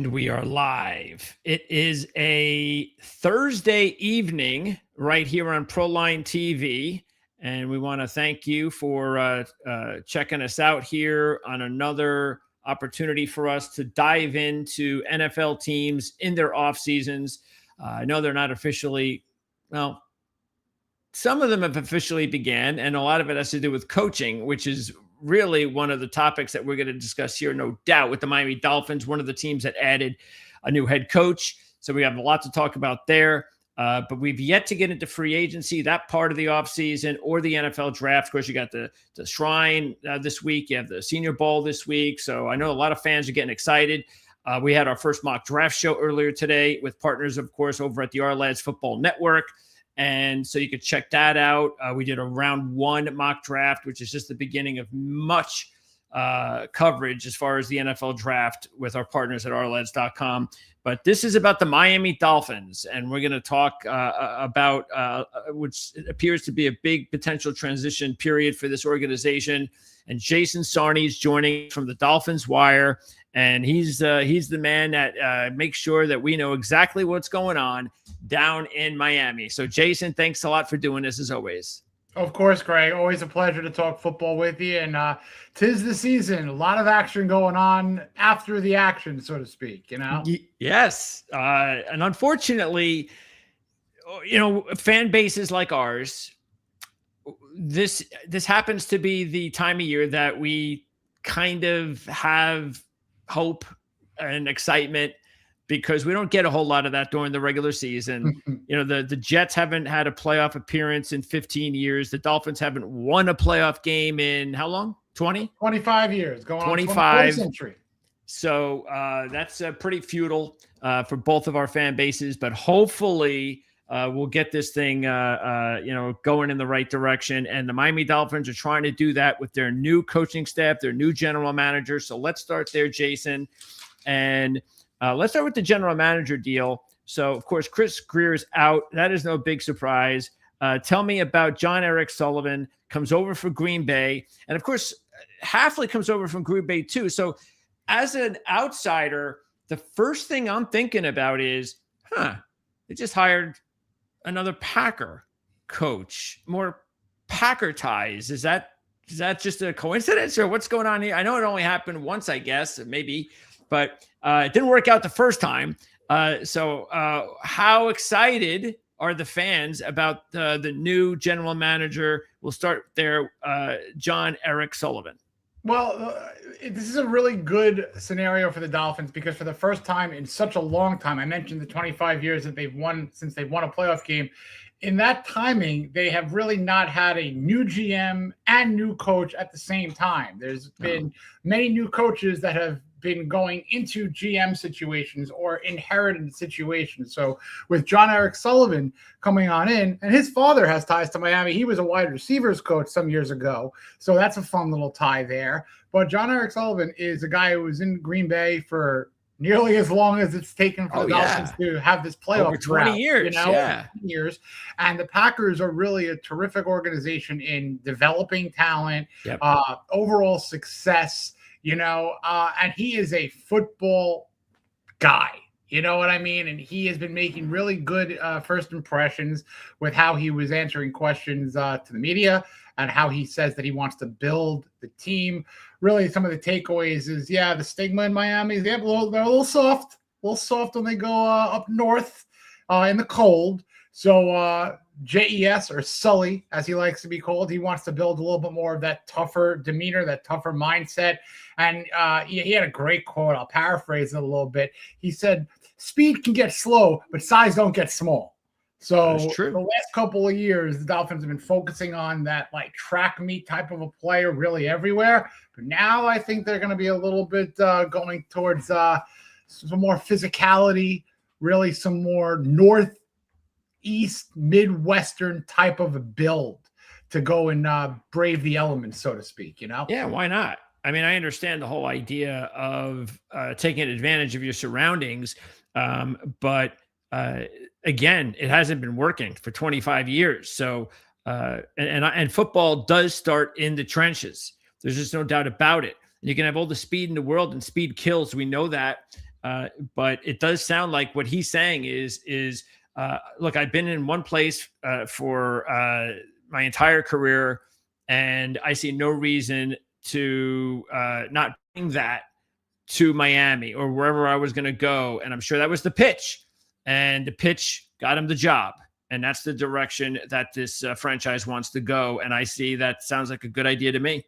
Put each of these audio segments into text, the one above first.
And we are live. It is a Thursday evening right here on Proline TV. And we want to thank you for checking us out here on another opportunity for us to dive into NFL teams in their off seasons. I know they're not officially, well, some of them have officially began, and a lot of it has to do with coaching, which is really one of the topics that we're going to discuss here, no doubt, with the Miami Dolphins, one of the teams that added a new head coach. So we have a lot to talk about there. But we've yet to get into free agency, that part of the offseason, or the NFL draft. Of course, you got the Shrine this week. You have the Senior Bowl this week. So I know a lot of fans are getting excited. We had our first mock draft show earlier today with partners, of course, over at the Ourlads Football Network. And so you could check that out. We did a round one mock draft, which is just the beginning of much coverage as far as the NFL draft with our partners at Ourlads.com. But this is about the Miami Dolphins, and we're going to talk about which appears to be a big potential transition period for this organization. And Jason Sarney is joining from the Dolphins Wire, and he's the man that makes sure that we know exactly what's going on down in Miami. So, Jason, thanks a lot for doing this as always. Of course, Greg. Always a pleasure to talk football with you. And 'tis the season. A lot of action going on after the action, so to speak, you know? Yes. And unfortunately, fan bases like ours, this happens to be the time of year that we kind of have hope and excitement, because we don't get a whole lot of that during the regular season. The Jets haven't had a playoff appearance in 15 years. The Dolphins haven't won a playoff game in how long? 20? 25 years. Going 25. On 24th century. So that's pretty futile for both of our fan bases. But hopefully we'll get this thing going in the right direction. And the Miami Dolphins are trying to do that with their new coaching staff, their new general manager. So let's start there, Jason. And let's start with the general manager deal. So, of course, Chris Greer's out. That is no big surprise. Tell me about John Eric Sullivan, comes over for Green Bay. And, of course, Hafley comes over from Green Bay, too. So, as an outsider, the first thing I'm thinking about is, they just hired another Packer coach, more Packer ties. Is that just a coincidence, or what's going on here? I know it only happened once, I guess, maybe. But it didn't work out the first time. So how excited are the fans about the new general manager? We'll start there, John Eric Sullivan. Well, this is a really good scenario for the Dolphins, because for the first time in such a long time, I mentioned the 25 years that they've won since they've won a playoff game. In that timing, they have really not had a new GM and new coach at the same time. There's been many new coaches that have been going into GM situations or inherited situations. So with John Eric Sullivan coming on in, and his father has ties to Miami. He was a wide receivers coach some years ago. So that's a fun little tie there. But John Eric Sullivan is a guy who was in Green Bay for nearly as long as it's taken for the Dolphins to have this playoff over 20 drought, years. 20 years. And the Packers are really a terrific organization in developing talent, overall success. And he is a football guy. You know what I mean? And he has been making really good first impressions with how he was answering questions to the media and how he says that he wants to build the team. Really, some of the takeaways is, the stigma in Miami, they're a little soft when they go up north in the cold. So JES, or Sully, as he likes to be called, he wants to build a little bit more of that tougher demeanor, that tougher mindset. And he had a great quote. I'll paraphrase it a little bit. He said, "Speed can get slow, but size don't get small." So the last couple of years, the Dolphins have been focusing on that track meet type of a player really everywhere. But now I think they're going to be a little bit going towards some more physicality, really some more northeast, midwestern type of a build to go and brave the elements, so to speak, Yeah, why not? I mean, I understand the whole idea of taking advantage of your surroundings, but again, it hasn't been working for 25 years. So, and football does start in the trenches. There's just no doubt about it. You can have all the speed in the world, and speed kills. We know that. But it does sound like what he's saying is look, I've been in one place for my entire career, and I see no reason to not bring that to Miami or wherever I was going to go. And I'm sure that was the pitch, and the pitch got him the job. And that's the direction that this franchise wants to go. And I see that sounds like a good idea to me.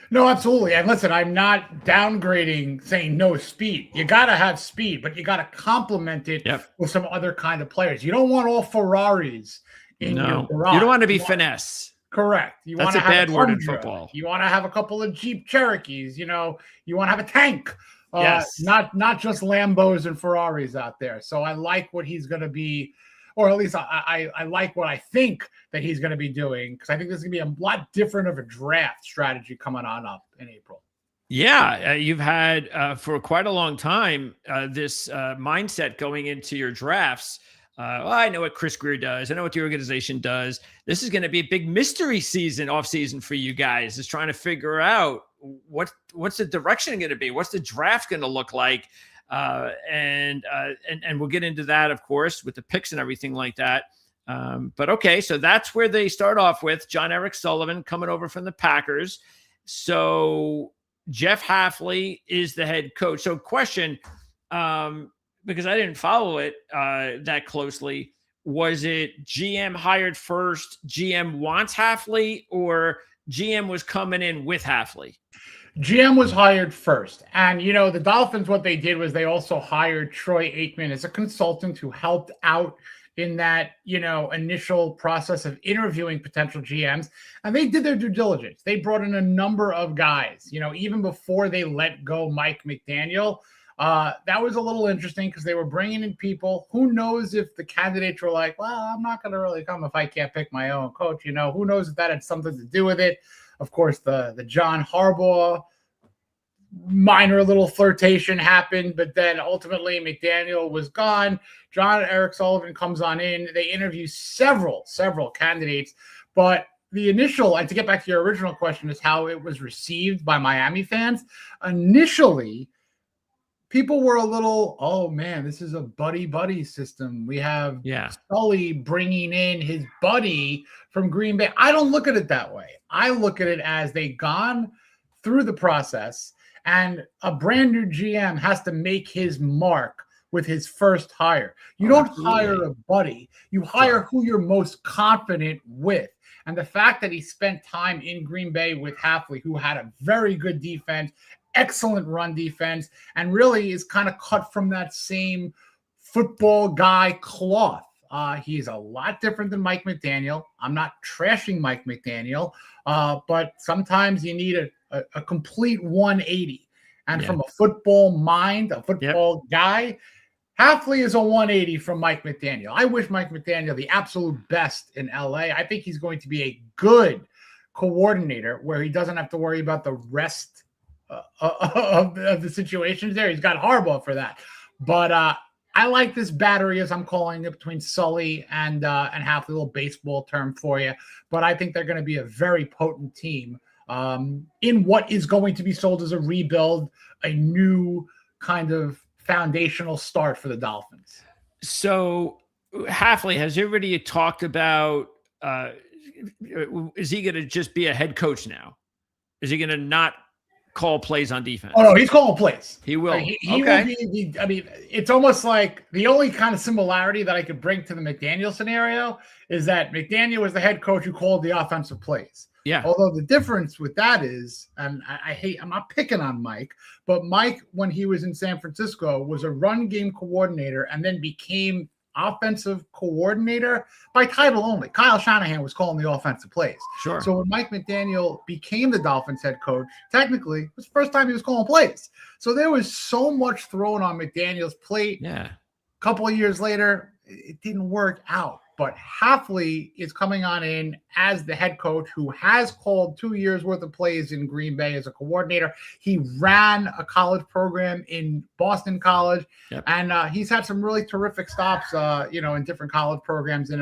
No, absolutely. And listen, I'm not downgrading saying no speed. You got to have speed, but you got to complement it with some other kind of players. You don't want all Ferraris in your garage. You don't want to be finesse. Correct. That's a bad word in football. You want to have a couple of Jeep Cherokees. You want to have a tank. Yes. Not just Lambos and Ferraris out there. So I like what he's going to be, or at least I like what I think that he's going to be doing, because I think this is going to be a lot different of a draft strategy coming on up in April. Yeah, you've had for quite a long time this mindset going into your drafts. Well, I know what Chris Greer does. I know what the organization does. This is going to be a big mystery season, off season for you guys. Is trying to figure out what's the direction going to be. What's the draft going to look like? And we'll get into that, of course, with the picks and everything like that. But okay, so that's where they start off with John Eric Sullivan coming over from the Packers. So Jeff Hafley is the head coach. So question, because I didn't follow it that closely, was it GM hired first, GM wants Hafley, or GM was coming in with Hafley? GM was hired first. And, the Dolphins, what they did was they also hired Troy Aikman as a consultant who helped out in that, initial process of interviewing potential GMs. And they did their due diligence. They brought in a number of guys, even before they let go Mike McDaniel. That was a little interesting because they were bringing in people. Who knows if the candidates were like, well, I'm not going to really come if I can't pick my own coach. Who knows if that had something to do with it. Of course, the John Harbaugh minor little flirtation happened, but then ultimately McDaniel was gone. John Eric Sullivan comes on in. They interview several candidates, but the initial, and to get back to your original question, is how it was received by Miami fans. Initially, people were a little, oh man, this is a buddy system. We have Sully bringing in his buddy from Green Bay. I don't look at it that way. I look at it as they've gone through the process, and a brand new GM has to make his mark with his first hire. You don't hire a buddy. You hire who you're most confident with. And the fact that he spent time in Green Bay with Hafley, who had a very good defense, excellent run defense, and really is kind of cut from that same football guy cloth. He's a lot different than Mike McDaniel. I'm not trashing Mike McDaniel, but sometimes you need a complete 180. And from a football mind, a football guy, Hafley is a 180 from Mike McDaniel. I wish Mike McDaniel the absolute best in LA. I think he's going to be a good coordinator where he doesn't have to worry about the rest of the situations there. He's got Harbaugh for that. But I like this battery, as I'm calling it, between Sully and Hafley, a little baseball term for you. But I think they're going to be a very potent team in what is going to be sold as a rebuild, a new kind of foundational start for the Dolphins. So Hafley, has everybody talked about, is he going to just be a head coach now? Is he going to not call plays on defense? Oh, no, he's calling plays. He will. He will be. It's almost like the only kind of similarity that I could bring to the McDaniel scenario is that McDaniel was the head coach who called the offensive plays. Yeah. Although the difference with that is, and I'm not picking on Mike, but Mike, when he was in San Francisco, was a run game coordinator and then became offensive coordinator by title only. Kyle Shanahan was calling the offensive plays. Sure. So when Mike McDaniel became the Dolphins head coach, technically it was the first time he was calling plays. So there was so much thrown on McDaniel's plate. Yeah. A couple of years later, it didn't work out. But Hafley is coming on in as the head coach who has called 2 years worth of plays in Green Bay as a coordinator. He ran a college program in Boston College, and he's had some really terrific stops, in different college programs in,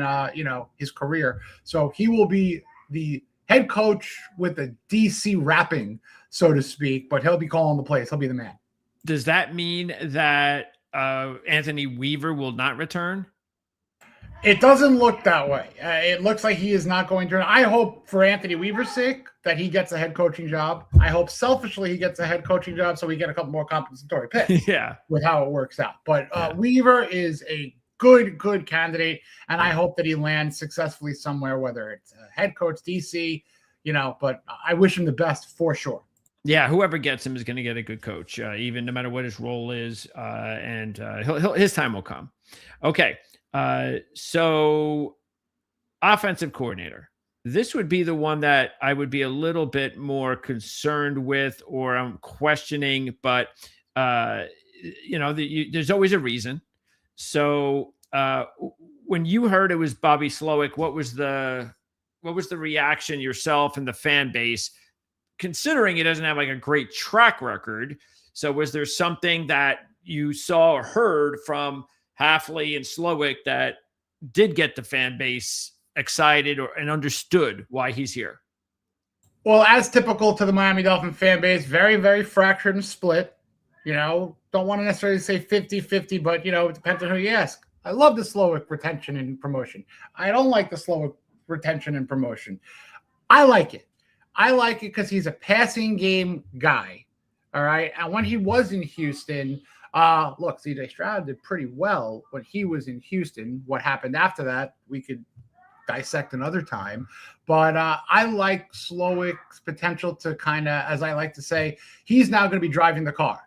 his career. So he will be the head coach with the DC wrapping, so to speak, but he'll be calling the plays. He'll be the man. Does that mean that Anthony Weaver will not return? It doesn't look that way. It looks like he is not going to. I hope for Anthony Weaver's sake that he gets a head coaching job. I hope selfishly he gets a head coaching job so we get a couple more compensatory picks. Yeah, with how it works out. But Weaver is a good candidate, and I hope that he lands successfully somewhere, whether it's a head coach, DC, But I wish him the best for sure. Yeah, whoever gets him is going to get a good coach, even no matter what his role is, and his time will come. Okay. So offensive coordinator, this would be the one that I would be a little bit more concerned with, or I'm questioning, but there's always a reason. So when you heard it was Bobby Slowick, what was the reaction yourself and the fan base, considering it doesn't have like a great track record? So was there something that you saw or heard from Hafley and Slowick that did get the fan base excited and understood why he's here? Well, as typical to the Miami Dolphin fan base, very, very fractured and split. Don't want to necessarily say 50-50, but, it depends on who you ask. I love the Slowick retention and promotion. I don't like the Slowick retention and promotion. I like it. I like it because he's a passing game guy. All right. And when he was in Houston, look, CJ Stroud did pretty well when he was in Houston. What happened after that, we could dissect another time. But I like Slowick's potential to kind of, as I like to say, he's now going to be driving the car.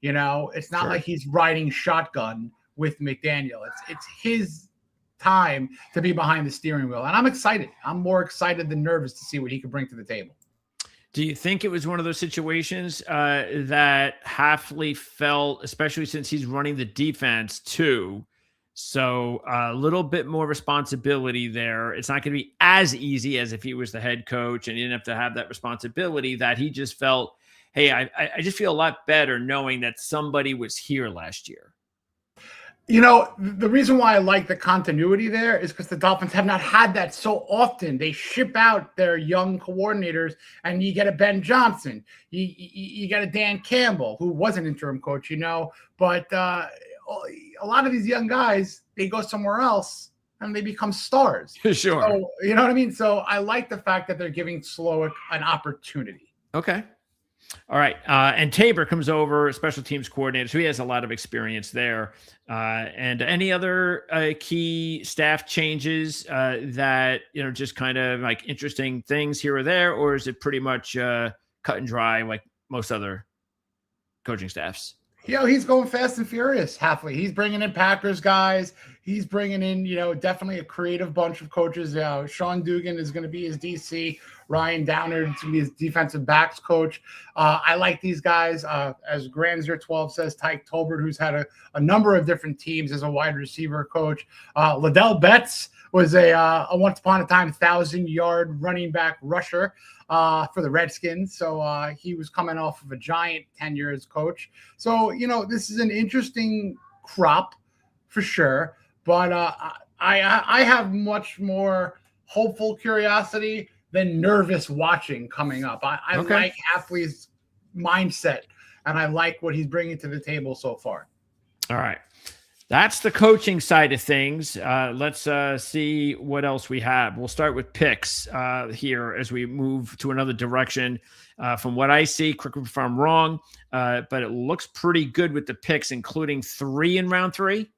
It's not like he's riding shotgun with McDaniel. It's his time to be behind the steering wheel. And I'm excited. I'm more excited than nervous to see what he could bring to the table. Do you think it was one of those situations that Hafley felt, especially since he's running the defense too, so a little bit more responsibility there? It's not going to be as easy as if he was the head coach and he didn't have to have that responsibility, that he just felt, hey, I just feel a lot better knowing that somebody was here last year. The reason why I like the continuity there is because the Dolphins have not had that so often. They ship out their young coordinators, and you get a Ben Johnson. You get a Dan Campbell, who was an interim coach, But a lot of these young guys, they go somewhere else, and they become stars. Sure. So, you know what I mean? So I like the fact that they're giving Slowick an opportunity. Okay. All right. And Tabor comes over, special teams coordinator, so he has a lot of experience there. And any other key staff changes that, just kind of like interesting things here or there, or is it pretty much cut and dry like most other coaching staffs? He's going fast and furious. Hafley. He's bringing in Packers guys. He's bringing in, definitely a creative bunch of coaches. Sean Dugan is going to be his DC. Ryan Downer is going to be his defensive backs coach. I like these guys. As Grand012 says, Tyke Tolbert, who's had a number of different teams as a wide receiver coach. Liddell Betts was a once upon a time 1,000-yard running back rusher for the Redskins. So he was coming off of a giant tenure as coach. So, this is an interesting crop for sure. But I have much more hopeful curiosity than nervous watching coming up. I like Hafley's mindset, and I like what he's bringing to the table so far. All right. That's the coaching side of things. Let's see what else we have. We'll start with picks here as we move to another direction. From what I see, correct me if I'm wrong, but it looks pretty good with the picks, including 3 in round 3.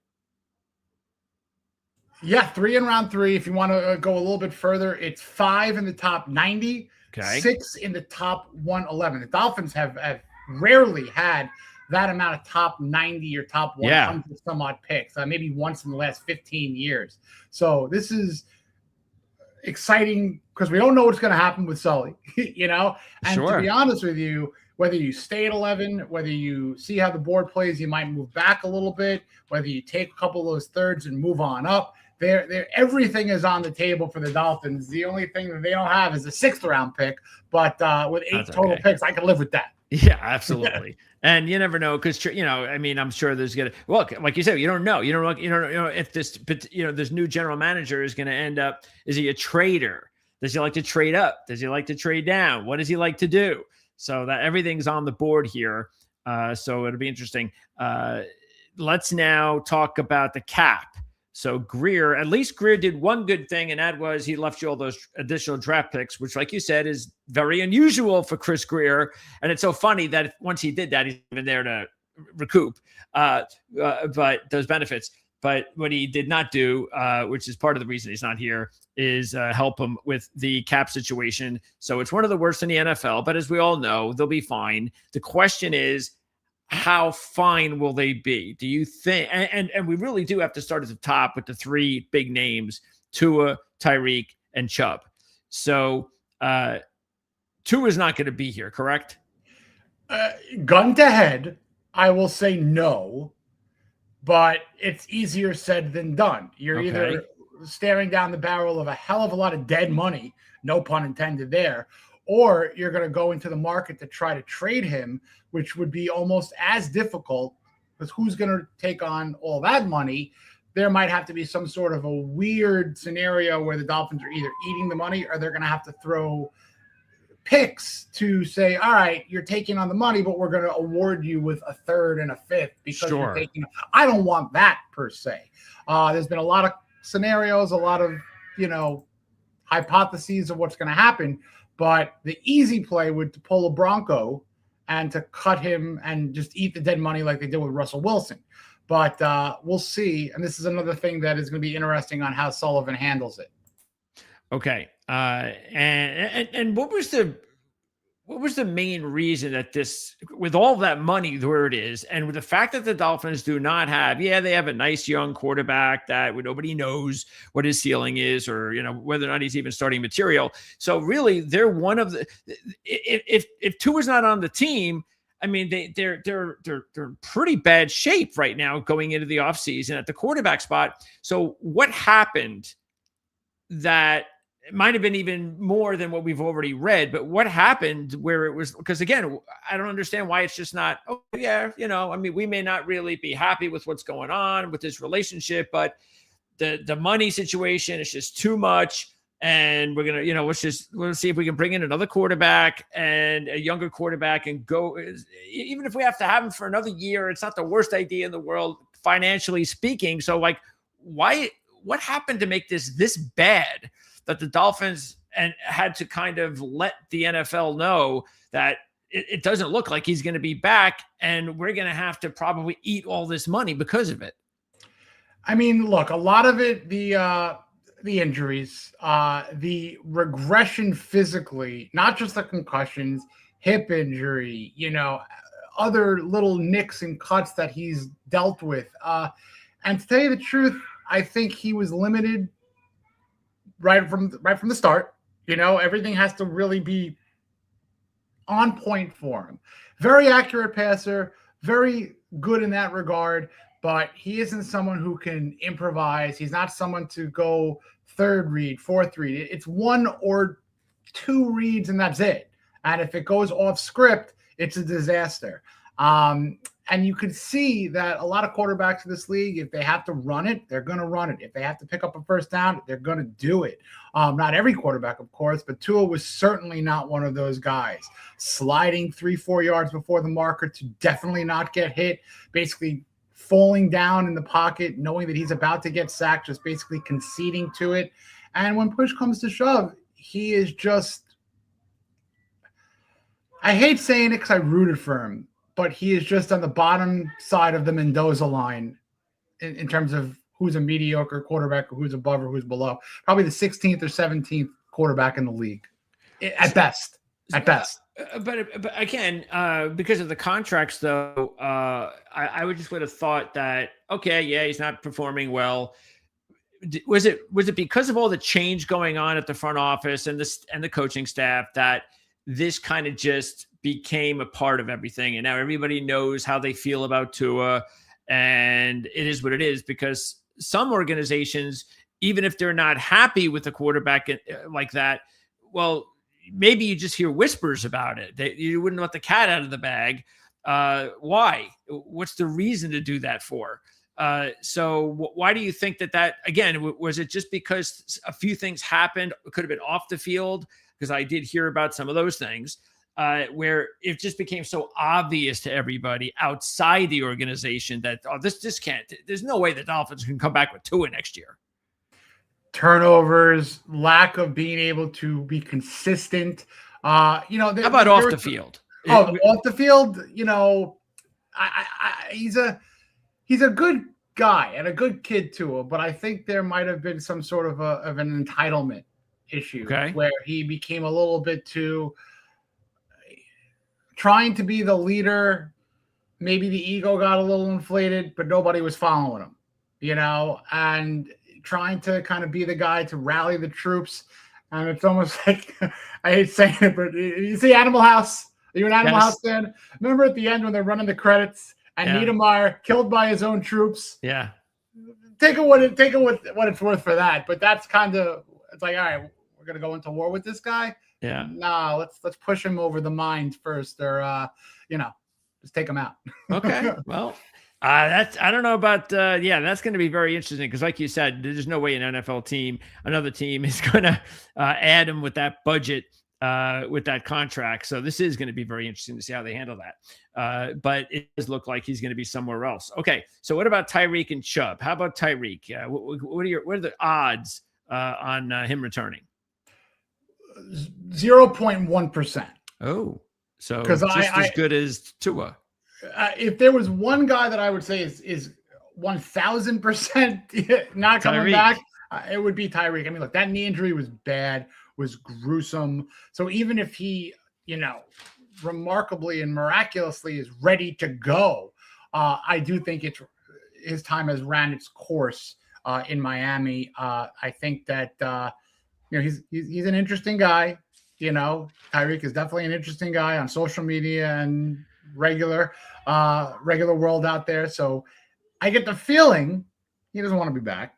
Yeah, 3 in round 3. If you want to go a little bit further, it's 5 in the top 90, 6 in the top 111. The Dolphins have rarely had that amount of top 90 or top 100 some odd picks, maybe once in the last 15 years. So this is exciting because we don't know what's going to happen with Sully, And to be honest with you, whether you stay at 11, whether you see how the board plays, you might move back a little bit, whether you take a couple of those thirds and move on up. Everything is on the table for the Dolphins. The only thing that they don't have is a 6th round pick, but with 8 total picks, I can live with that. Yeah, absolutely. And you never know because I'm sure there's gonna look like you said. You don't know if this, but this new general manager is going to end up. Is he a trader? Does he like to trade up? Does he like to trade down? What does he like to do? So that everything's on the board here. So it'll be interesting. Let's now talk about the cap. So Greer, at least Greer did one good thing, and that was he left you all those additional draft picks, which, like you said, is very unusual for Chris Greer. And it's so funny that once he did that, he's been there to recoup but those benefits. But what he did not do, which is part of the reason he's not here, is help him with the cap situation. So it's one of the worst in the NFL. But as we all know, they'll be fine. The question is, how fine will they be? Do you think? And we really do have to start at the top with the three big names: Tua, Tyreek, and Chubb. So Tua is not going to be here, correct? Gun to head, I will say no, but it's easier said than done. You're either staring down the barrel of a hell of a lot of dead money, no pun intended there, or you're going to go into the market to try to trade him, which would be almost as difficult, because who's going to take on all that money? There might have to be some sort of a weird scenario where the Dolphins are either eating the money or they're going to have to throw picks to say, all right, you're taking on the money, but we're going to award you with a third and a fifth because you're taking. I don't want that per se. There's been a lot of scenarios, a lot of, hypotheses of what's going to happen, but the easy play would to pull a Bronco and to cut him and just eat the dead money like they did with Russell Wilson. But we'll see. And this is another thing that is going to be interesting on how Sullivan handles it. Okay. And what was the main reason that this, with all that money where it is, and with the fact that the Dolphins do not have, they have a nice young quarterback that nobody knows what his ceiling is, or whether or not he's even starting material. So really, they're one of the. If Tua's not on the team, I mean, they're pretty bad shape right now going into the offseason at the quarterback spot. So what happened that? It might have been even more than what we've already read, but what happened where it was, because again, I don't understand why it's just not, we may not really be happy with what's going on with this relationship, but the money situation is just too much. And we're going to, we'll see if we can bring in another quarterback and a younger quarterback and go, even if we have to have him for another year, it's not the worst idea in the world, financially speaking. So what happened to make this bad? That the Dolphins had to kind of let the NFL know that it doesn't look like he's going to be back, and we're going to have to probably eat all this money because of it. I mean, look, a lot of it, the injuries, the regression physically, not just the concussions, hip injury, other little nicks and cuts that he's dealt with. And to tell you the truth, I think he was limited right from the start. Everything has to really be on point for him. Very accurate passer, very good in that regard, but he isn't someone who can improvise. He's not someone to go third read, fourth read. It's one or two reads and that's it. And if it goes off script, it's a disaster. And you can see that a lot of quarterbacks in this league, if they have to run it, they're going to run it. If they have to pick up a first down, they're going to do it. Not every quarterback, of course, but Tua was certainly not one of those guys. Sliding 3-4 yards before the marker to definitely not get hit, basically falling down in the pocket, knowing that he's about to get sacked, just basically conceding to it. And when push comes to shove, he is just, I hate saying it because I rooted for him, but he is just on the bottom side of the Mendoza line in terms of who's a mediocre quarterback, or who's above or who's below. Probably the 16th or 17th quarterback in the league at best. At best. But again, because of the contracts, though, I would have thought that, he's not performing well. Was it because of all the change going on at the front office and the coaching staff that this kind of just became a part of everything, and now everybody knows how they feel about Tua, and it is what it is? Because some organizations, even if they're not happy with the quarterback like that, well, maybe you just hear whispers about it. You wouldn't let the cat out of the bag. Why? What's the reason to do that for? So why do you think that again, was it just because a few things happened? It could have been off the field, because I did hear about some of those things. where it just became so obvious to everybody outside the organization that this can't. There's no way the Dolphins can come back with Tua next year. Turnovers, lack of being able to be consistent. How about off the field? Off the field, he's a good guy and a good kid to him, but I think there might have been some sort of an entitlement issue where he became a little bit too trying to be the leader. Maybe the ego got a little inflated, but nobody was following him, and trying to kind of be the guy to rally the troops. And it's almost like, I hate saying it, but you see Animal House? Are you an Animal House fan? Remember at the end when they're running the credits and Niedermeyer killed by his own troops? Yeah. Take it what it's worth for that. But that's kind of, it's like, all right, we're going to go into war with this guy. Yeah. Nah, let's push him over the mines first, or, just take him out. Okay. Well, I don't know about, that's going to be very interesting because like you said, there's no way another team is going to add him with that budget, with that contract. So this is going to be very interesting to see how they handle that. But it does look like he's going to be somewhere else. Okay. So what about Tyreek and Chubb? How about Tyreek? What are the odds on him returning? 0.1%. Oh, so just as good as Tua. If there was one guy that I would say is 1,000% not coming back, it would be Tyreek. I mean, look, that knee injury was bad, was gruesome. So even if he, remarkably and miraculously is ready to go, I do think his time has ran its course in Miami. I think that he's an interesting guy. Tyreek is definitely an interesting guy on social media and regular world out there. So I get the feeling he doesn't want to be back,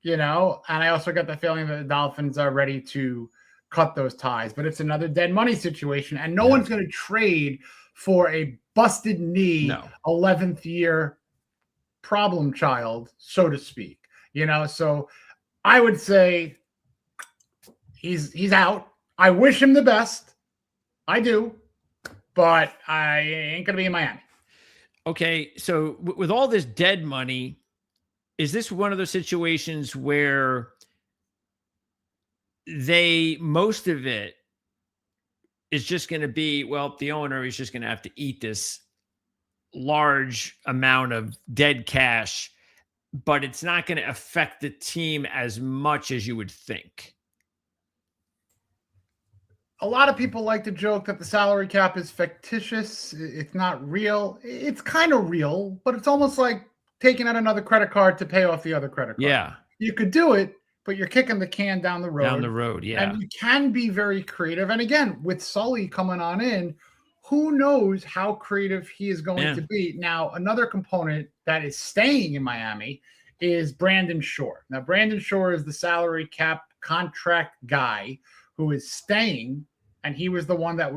and I also get the feeling that the Dolphins are ready to cut those ties, but it's another dead money situation and no one's going to trade for a busted knee, 11th year problem child, so to speak, so I would say he's out. I wish him the best. I do. But I ain't going to be in Miami. Okay, so with all this dead money, is this one of those situations where most of it is just going to be, the owner is just going to have to eat this large amount of dead cash, but it's not going to affect the team as much as you would think? A lot of people like to joke that the salary cap is fictitious. It's not real. It's kind of real, but it's almost like taking out another credit card to pay off the other credit card. Yeah. You could do it, but you're kicking the can down the road. Yeah. And you can be very creative. And again, with Sully coming on in, who knows how creative he is going to be. Now, another component that is staying in Miami is Brandon Shore. Now, Brandon Shore is the salary cap contract guy who is staying, and he was the one that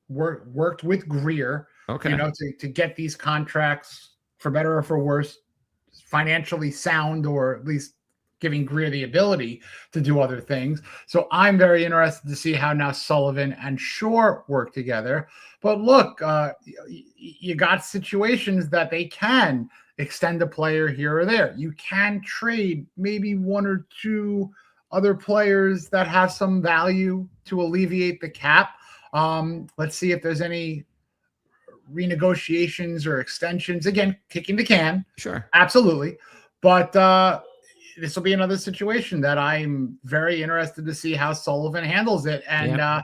worked with Greer, to get these contracts, for better or for worse, financially sound, or at least giving Greer the ability to do other things. So I'm very interested to see how now Sullivan and Shore work together. But look, you got situations that they can extend a player here or there. You can trade maybe one or two other players that have some value to alleviate the cap. Let's see if there's any renegotiations or extensions. Again, kicking the can. Sure. Absolutely. But this will be another situation that I'm very interested to see how Sullivan handles it. And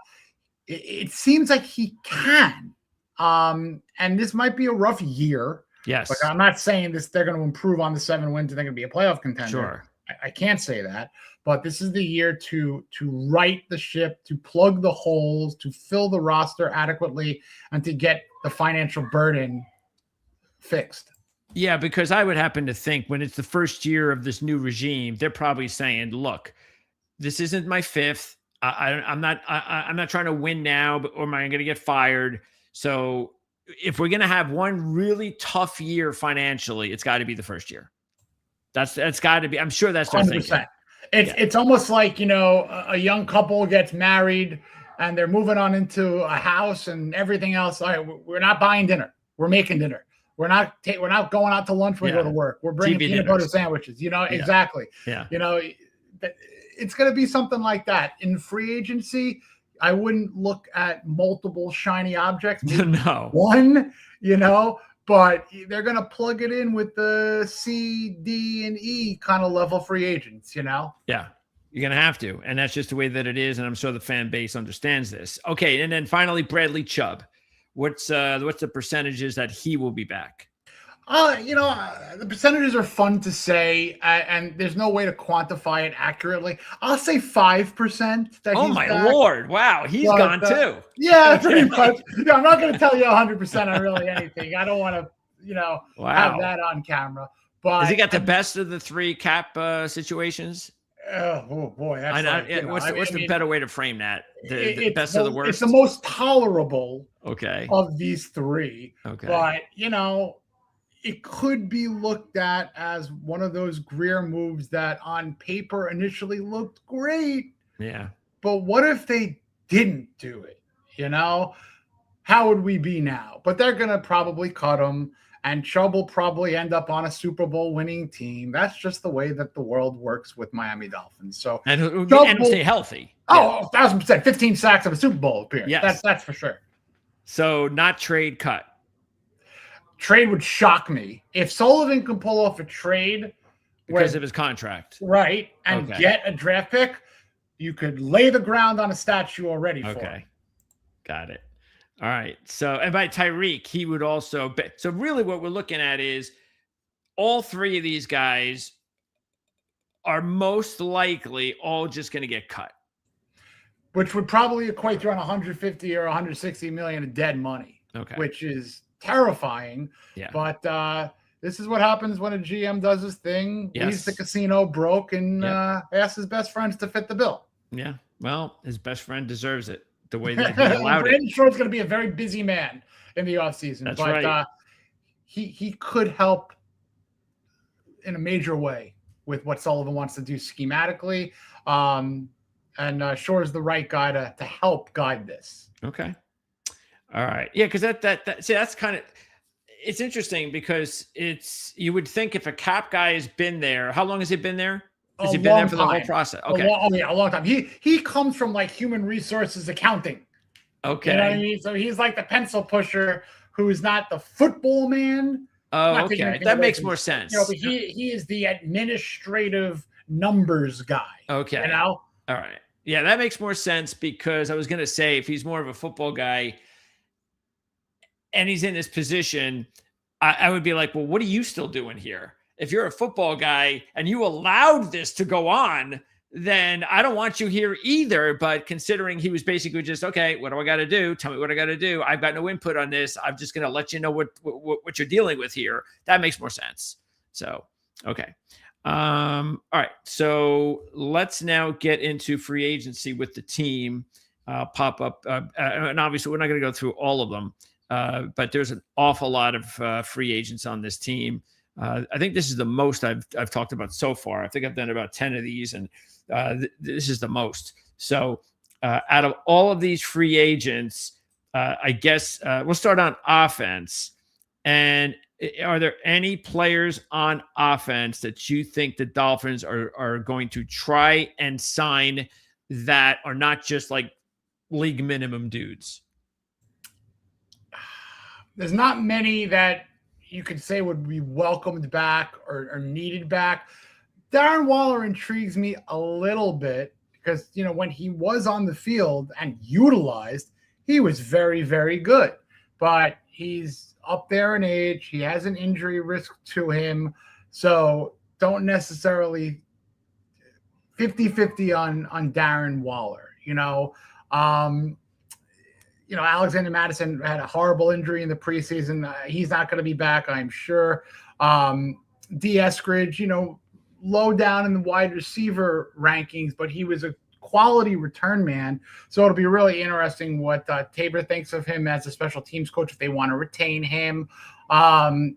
it seems like he can. And this might be a rough year. Yes. But I'm not saying they're going to improve on the 7 wins and they're going to be a playoff contender. Sure. I can't say that. But this is the year to right the ship, to plug the holes, to fill the roster adequately, and to get the financial burden fixed. Yeah, because I would happen to think when it's the first year of this new regime, they're probably saying, "Look, this isn't my fifth. I'm not trying to win now, or am I going to get fired? So if we're going to have one really tough year financially, it's got to be the first year. That's got to be. I'm sure that's their 100%. Thinking. It's almost like, a young couple gets married and they're moving on into a house and everything else. All right, we're not buying dinner. We're making dinner. We're not going out to lunch when we go to work. We're bringing peanut butter sandwiches. Exactly. Yeah. It's going to be something like that. In free agency, I wouldn't look at multiple shiny objects. No. One, but they're going to plug it in with the C, D, and E kind of level free agents, Yeah. You're going to have to. And that's just the way that it is. And I'm sure the fan base understands this. Okay. And then finally, Bradley Chubb. What's the percentages that he will be back? The percentages are fun to say, and there's no way to quantify it accurately. I'll say 5%. Oh my Lord! Wow, he's gone too. Yeah, pretty much. I'm not going to tell you 100% on really anything. I don't want to, have that on camera. But has he got the best of the three cap situations? Oh boy, what's the better way to frame that? The best of the worst. It's the most tolerable. Okay. Of these three. Okay. But it could be looked at as one of those Greer moves that on paper initially looked great. Yeah. But what if they didn't do it? How would we be now? But they're going to probably cut him, and Chubb will probably end up on a Super Bowl winning team. That's just the way that the world works with Miami Dolphins. So and stay healthy. Oh, 1,000%. 15 sacks of a Super Bowl appearance. Yes. That's for sure. So not trade, cut. Trade would shock me. If Sullivan can pull off a trade because of his contract, right, and get a draft pick, you could lay the ground on a statue already for him. Got it. All right. So, and by Tyreek, he would also be. So really what we're looking at is all three of these guys are most likely all just going to get cut. Which would probably equate to around 150 or 160 million of dead money. Okay. Which is terrifying. Yeah. But this is what happens when a GM does his thing, leaves the casino broke, and asks his best friends to fit the bill. Yeah. Well, his best friend deserves it the way that he allowed Brandon Short's going to be a very busy man in the offseason. That's right. He could help in a major way with what Sullivan wants to do schematically. And Shore is the right guy to help guide this. Okay. All right. Yeah, because that's kind of, it's interesting because you would think if a cap guy has been there, how long has he been there? Has he been there for the whole process? Okay. A long time. He comes from like human resources accounting. Okay. You know what I mean? So he's like the pencil pusher who's not the football man. Oh, okay. That makes more sense. But he is the administrative numbers guy. Okay. All right. Yeah, that makes more sense because I was going to say if he's more of a football guy and he's in this position, I would be like, well, what are you still doing here? If you're a football guy and you allowed this to go on, then I don't want you here either. But considering he was basically just, okay, what do I got to do? Tell me what I got to do. I've got no input on this. I'm just going to let you know what you're dealing with here. That makes more sense. So, okay. All right. So let's now get into free agency with the team pop up. And obviously we're not going to go through all of them, but there's an awful lot of free agents on this team. I think this is the most I've talked about so far. I think I've done about 10 of these, and this is the most. So out of all of these free agents, I guess we'll start on offense. And are there any players on offense that you think the Dolphins are going to try and sign that are not just like league minimum dudes? There's not many that you could say would be welcomed back or needed back. Darren Waller intrigues me a little bit because, when he was on the field and utilized, he was very, very good. But he's up there in age. He has an injury risk to him. So don't necessarily 50-50 on Darren Waller. Alexander Madison had a horrible injury in the preseason. He's not going to be back, I'm sure. D. Eskridge, low down in the wide receiver rankings, but he was a quality return man. So it'll be really interesting what Tabor thinks of him as a special teams coach if they want to retain him. Liam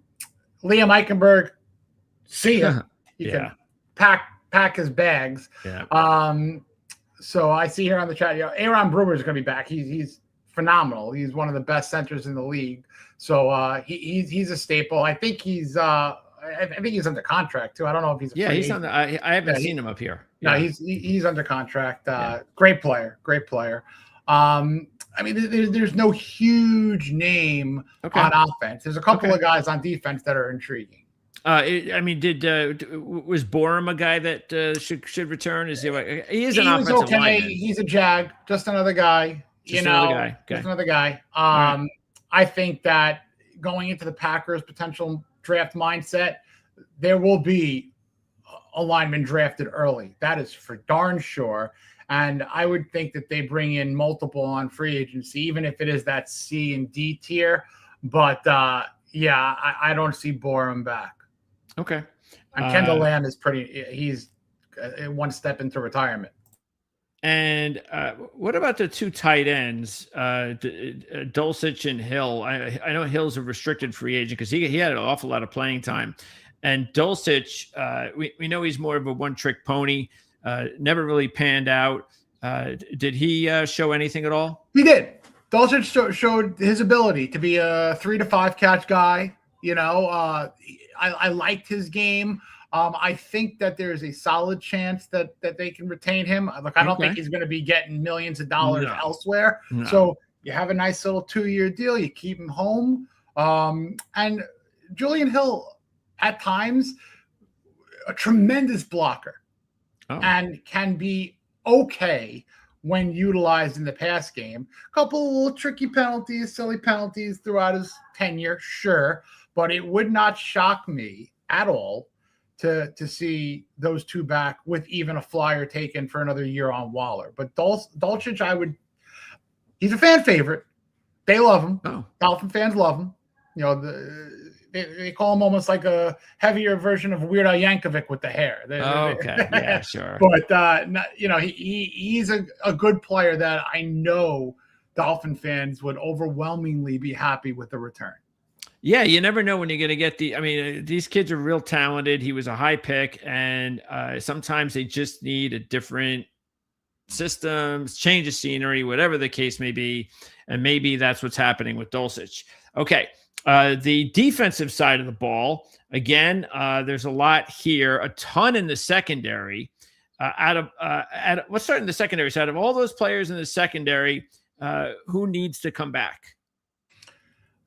Eichenberg, see ya. He can pack his bags. Yeah. So I see here on the chat, Aaron Brewer is going to be back. He's phenomenal. He's one of the best centers in the league. So he's a staple. I think he's under contract too. I don't know if he's he's agent. On the. I haven't seen him up here. No, he's under contract. Great player. I mean, there's no huge name on offense. There's a couple of guys on defense that are intriguing. I mean, was Borum a guy that should return? Is he an offensive lineman? He's a Jag, just another guy. Just another guy. Right. I think that going into the Packers' potential draft mindset, there will be a lineman drafted early. That is for darn sure. And I would think that they bring in multiple on free agency, even if it is that C and D tier. But I don't see Borum back. Okay. And Kendall Lamb is he's one step into retirement. And what about the two tight ends, Dulcich and Hill? I know Hill's a restricted free agent because he had an awful lot of playing time. And Dulcich, we know he's more of a one-trick pony, never really panned out. Did he show anything at all? He did. Dulcich showed his ability to be a 3 to 5 catch guy. I liked his game. I think that there's a solid chance that they can retain him. Look, I don't think he's going to be getting millions of dollars elsewhere. No. So you have a nice little 2-year deal. You keep him home. And Julian Hill, at times, a tremendous blocker and can be okay when utilized in the pass game. A couple of little tricky penalties, silly penalties throughout his tenure, sure. But it would not shock me at all to see those two back with even a flyer taken for another year on Waller. But Dulcich, he's a fan favorite. They love him. Oh. Dolphin fans love him. They call him almost like a heavier version of Weird Al Yankovic with the hair. Okay. Yeah, sure. But, he's a good player that I know Dolphin fans would overwhelmingly be happy with the return. Yeah, you never know when you're going to get these kids are real talented. He was a high pick, and sometimes they just need a different system, change of scenery, whatever the case may be. And maybe that's what's happening with Dulcich. Okay. The defensive side of the ball, again, there's a lot here, a ton in the secondary. Let's start in the secondary side. Of all those players in the secondary, who needs to come back?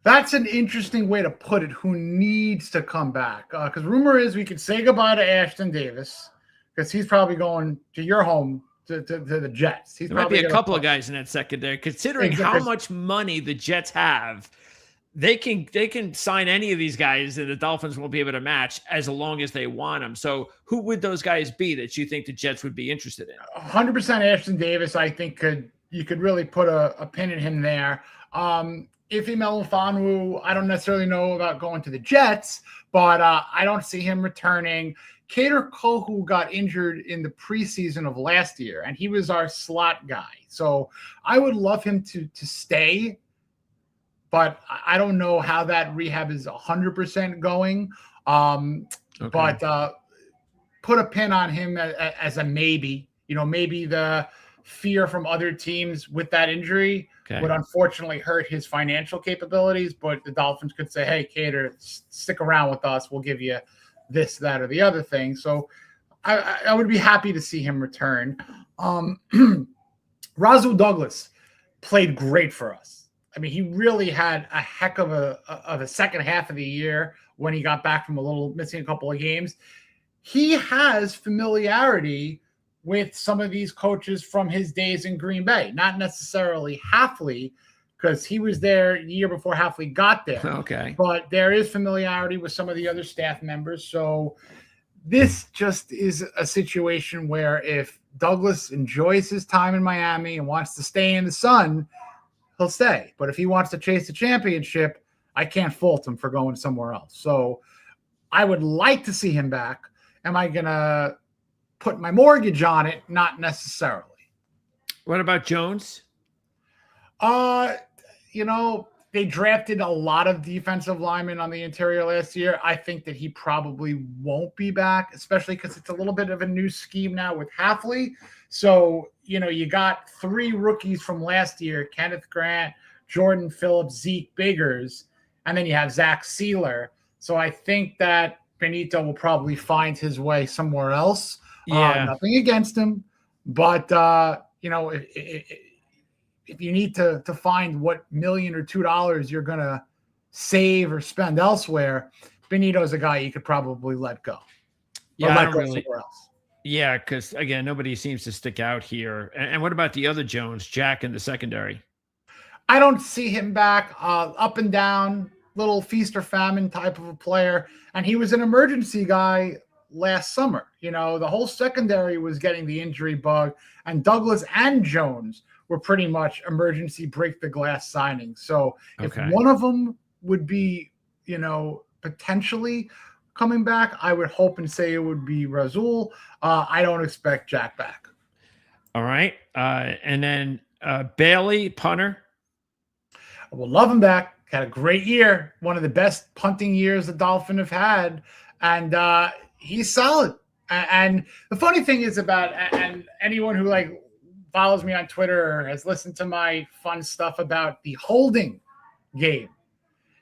That's an interesting way to put it. Who needs to come back? Because rumor is we could say goodbye to Ashton Davis because he's probably going to your home to the Jets. There might be a couple of guys in that secondary. Considering how much money the Jets have, they can sign any of these guys and the Dolphins won't be able to match as long as they want them. So who would those guys be that you think the Jets would be interested in? 100% Ashton Davis, I think you could really put a pin in him there. Ife Melifonwu, I don't necessarily know about going to the Jets, but I don't see him returning. Kader Kohu got injured in the preseason of last year, and he was our slot guy. So I would love him to stay, but I don't know how that rehab is 100% going. But put a pin on him as a maybe. Maybe the fear from other teams with that injury would unfortunately hurt his financial capabilities, but the Dolphins could say, hey, Kader, stick around with us. We'll give you this, that, or the other thing. So I would be happy to see him return. Rasul Douglas played great for us. I mean, he really had a heck of a second half of the year when he got back from missing a couple of games. He has familiarity with some of these coaches from his days in Green Bay, not necessarily Hafley, because he was there the year before Hafley got there. Okay. But there is familiarity with some of the other staff members. So this just is a situation where if Douglas enjoys his time in Miami and wants to stay in the sun, he'll stay. But if he wants to chase the championship, I can't fault him for going somewhere else. So I would like to see him back. Am I going to put my mortgage on it? Not necessarily. What about Jones? They drafted a lot of defensive linemen on the interior last year. I think that he probably won't be back, especially because it's a little bit of a new scheme now with Hafley. So you got 3 rookies from last year, Kenneth Grant, Jordan Phillips, Zeke Biggers, and then you have Zach Sealer. So I think that Benito will probably find his way somewhere else. Yeah. Nothing against him, but if you need to find what $1 million or $2 you're gonna save or spend elsewhere, Benito's a guy you could probably let go. Yeah, I don't really. Somewhere else. Yeah, because again, nobody seems to stick out here. And what about the other Jones, Jack in the secondary? I don't see him back. Up and down, little feast or famine type of a player. And he was an emergency guy last summer. The whole secondary was getting the injury bug, and Douglas and Jones were pretty much emergency break the glass signings. So if one of them would be, potentially coming back, I would hope and say it would be Rasul. I don't expect Jack back. All right. And then Bailey, punter. I will love him back. Had a great year. One of the best punting years the Dolphins have had. And he's solid. And the funny thing is about, and anyone who follows me on Twitter or has listened to my fun stuff about the holding game,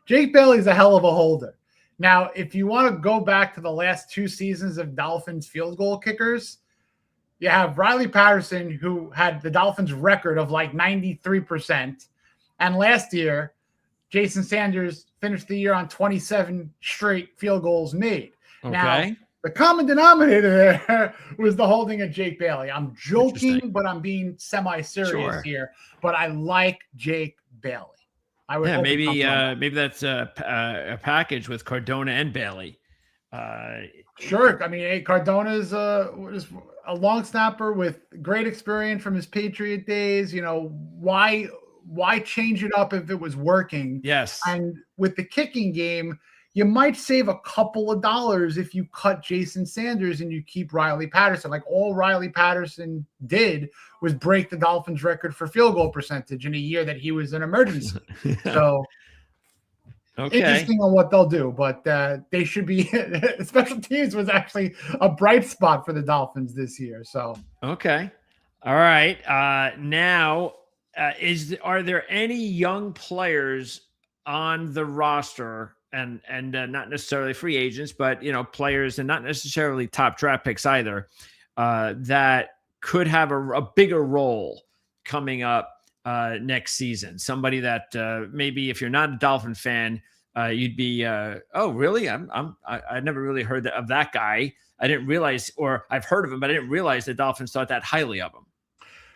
Jake Bailey's a hell of a holder. Now, if you want to go back to the last 2 seasons of Dolphins field goal kickers, you have Riley Patterson, who had the Dolphins record of 93%. And last year, Jason Sanders finished the year on 27 straight field goals made. Okay. Now, the common denominator there was the holding of Jake Bailey. I'm joking, but I'm being semi-serious here. But I like Jake Bailey. Maybe that's a package with Cardona and Bailey. Sure. I mean, Cardona's was a long snapper with great experience from his Patriot days. Why change it up if it was working? Yes. And with the kicking game, you might save a couple of dollars if you cut Jason Sanders and you keep Riley Patterson. All Riley Patterson did was break the Dolphins record for field goal percentage in a year that he was an emergency. So interesting on what they'll do, but they should be special teams was actually a bright spot for the Dolphins this year. So okay. All right. Now are there any young players on the roster and not necessarily free agents, but players and not necessarily top draft picks either, that could have a bigger role coming up next season? Somebody that maybe if you're not a Dolphin fan, you'd be, oh really? I never really heard of that guy. I didn't realize, or I've heard of him, but I didn't realize the Dolphins thought that highly of him.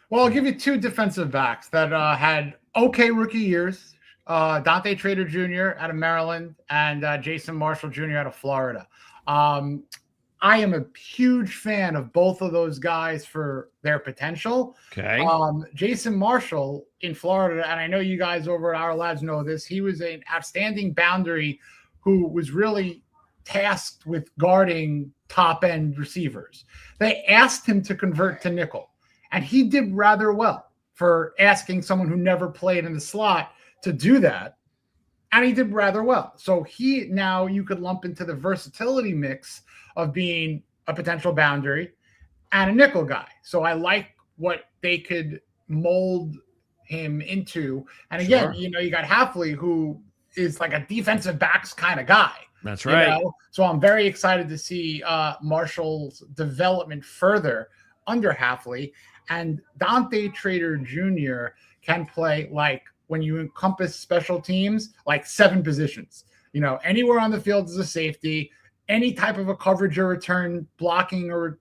Well, I'll give you 2 defensive backs that had okay rookie years. Dante Trader Jr. out of Maryland and Jason Marshall Jr. out of Florida. I am a huge fan of both of those guys for their potential. Okay. Jason Marshall in Florida, and I know you guys over at Ourlads know this, he was an outstanding boundary who was really tasked with guarding top-end receivers. They asked him to convert to nickel, and he did rather well for asking someone who never played in the slot to do that, and he did rather well. So now you could lump into the versatility mix of being a potential boundary and a nickel guy. So I like what they could mold him into. And again, you got Halfley, who is like a defensive backs kind of guy. That's right. So I'm very excited to see Marshall's development further under Halfley. And Dante Trader Jr. can play when you encompass special teams, 7 positions. Anywhere on the field is a safety, any type of a coverage or return, blocking or,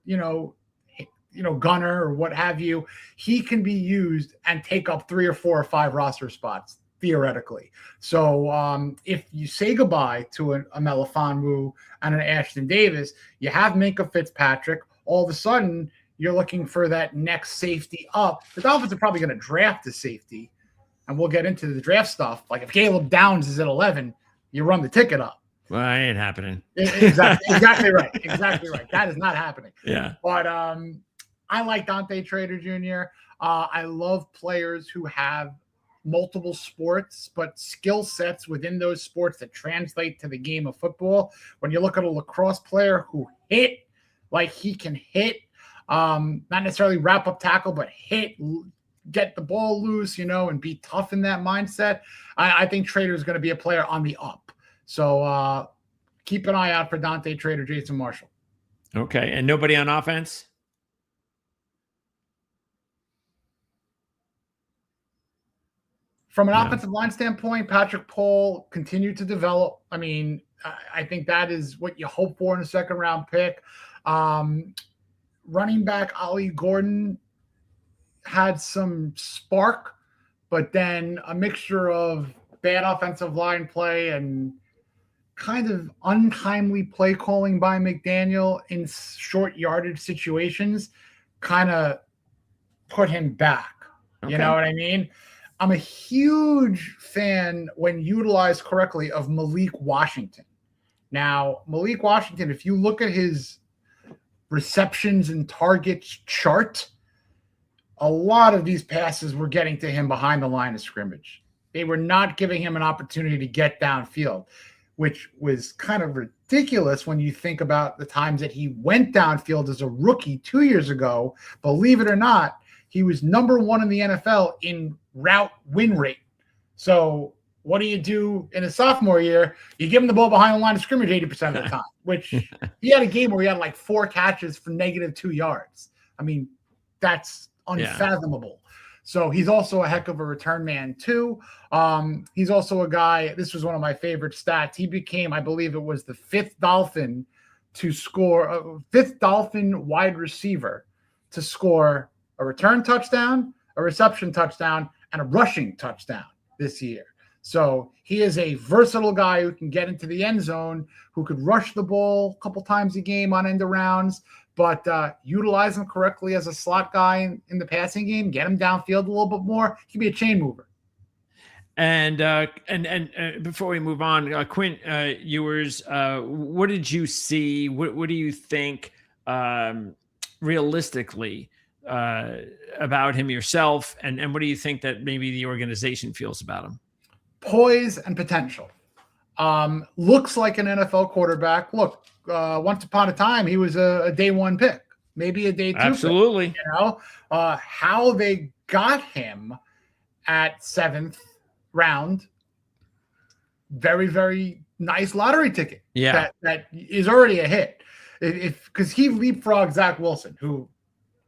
gunner or what have you, he can be used and take up 3 or 4 or 5 roster spots, theoretically. So if you say goodbye to a Melifonwu and an Ashton Davis, you have Minkah Fitzpatrick. All of a sudden, you're looking for that next safety up. The Dolphins are probably going to draft a safety, and we'll get into the draft stuff. If Caleb Downs is at 11, you run the ticket up. Well, it ain't happening. Exactly right. Exactly right. That is not happening. Yeah. But I like Dante Trader Jr. I love players who have multiple sports, but skill sets within those sports that translate to the game of football. When you look at a lacrosse player who hit like he can hit, Not necessarily wrap up tackle, but hit, get the ball loose, and be tough in that mindset. I think Trader is going to be a player on the up. So keep an eye out for Dante Trader, Jason Marshall. Okay. And nobody on offense? From an offensive line standpoint, Patrick Paul continued to develop. I mean, I think that is what you hope for in a second-round pick. Running back Ollie Gordon had some spark, but then a mixture of bad offensive line play and kind of untimely play calling by McDaniel in short yardage situations kind of put him back. Okay. You know what I mean? I'm a huge fan, when utilized correctly, of Malik Washington. Now, Malik Washington, if you look at his receptions and targets chart, a lot of these passes were getting to him behind the line of scrimmage. They were not giving him an opportunity to get downfield, which was kind of ridiculous when you think about the times that he went downfield as a rookie 2 years ago. Believe it or not, he was number 1 in the NFL in route win rate. So what do you do in a sophomore year? You give him the ball behind the line of scrimmage 80% of the time, which he had a game where he had like 4 catches for -2 yards. I mean, that's unfathomable. Yeah. So he's also a heck of a return man too. He's also a guy, this was one of my favorite stats. He became, I believe it was the 5th Dolphin to score, 5th Dolphin wide receiver to score a return touchdown, a reception touchdown, and a rushing touchdown this year. So he is a versatile guy who can get into the end zone, who could rush the ball a couple times a game on end arounds, but utilize him correctly as a slot guy in the passing game, get him downfield a little bit more. He can be a chain mover. And before we move on, Quinn Ewers, what did you see? What do you think realistically about him yourself, and what do you think that maybe the organization feels about him? Poise and potential. Looks like an NFL quarterback. Look, once upon a time, he was a day 1 pick, maybe a day 2 Absolutely. pick. How they got him at 7th round, very, very nice lottery ticket. Yeah. That is already a hit. Because he leapfrogged Zach Wilson, who,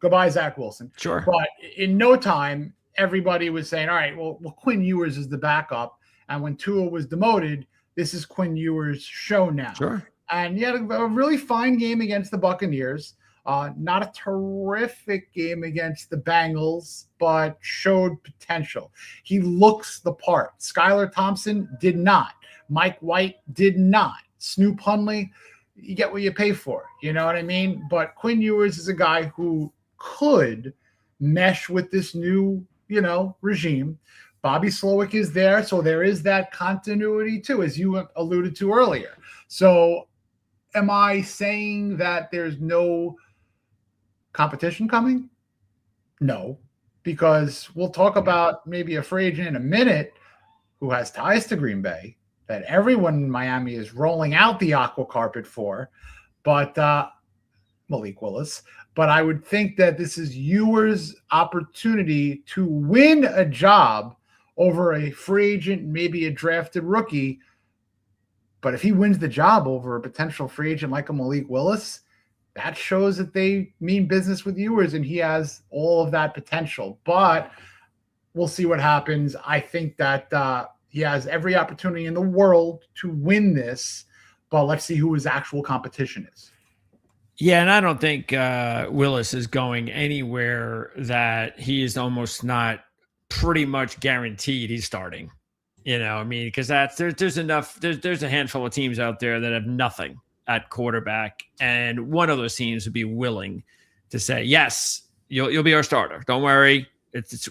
goodbye, Zach Wilson. Sure. But in no time, everybody was saying, all right, well, Quinn Ewers is the backup. And when Tua was demoted, this is Quinn Ewers' show now. Sure. And he had a really fine game against the Buccaneers. Not a terrific game against the Bengals, but showed potential. He looks the part. Skylar Thompson did not. Mike White did not. Snoop Hundley, you get what you pay for. You know what I mean? But Quinn Ewers is a guy who could mesh with this new, regime. Bobby Slowick is there, so there is that continuity too, as you alluded to earlier. So am I saying that there's no competition coming? No, because we'll talk about maybe a free agent in a minute who has ties to Green Bay that everyone in Miami is rolling out the aqua carpet for, but Malik Willis. But I would think that this is Ewers' opportunity to win a job over a free agent, maybe a drafted rookie. But if he wins the job over a potential free agent like a Malik Willis, that shows that they mean business with Ewers, and he has all of that potential. But we'll see what happens. I think that he has every opportunity in the world to win this, but let's see who his actual competition is. Yeah, and I don't think Willis is going anywhere that he is almost not pretty much guaranteed he's starting. Because there's enough. There's a handful of teams out there that have nothing at quarterback, and one of those teams would be willing to say, yes, you'll be our starter. Don't worry,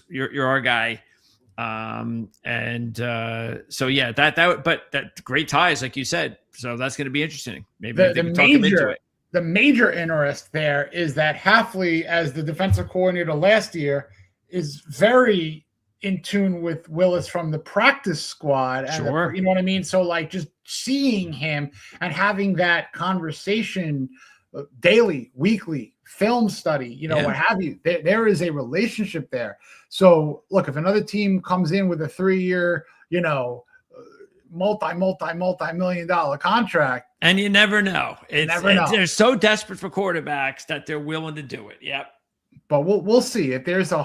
you're our guy. So yeah, that great ties, like you said. So that's going to be interesting. Maybe they can talk him into it. The major interest there is that Hafley, as the defensive coordinator last year, is very in tune with Willis from the practice squad. And you know what I mean? So like just seeing him and having that conversation daily, weekly film study, what have you. There is a relationship there. So look, if another team comes in with a 3-year, multi-million-dollar contract, and you never know. Never know. They're so desperate for quarterbacks that they're willing to do it. Yep. But we'll see if there's a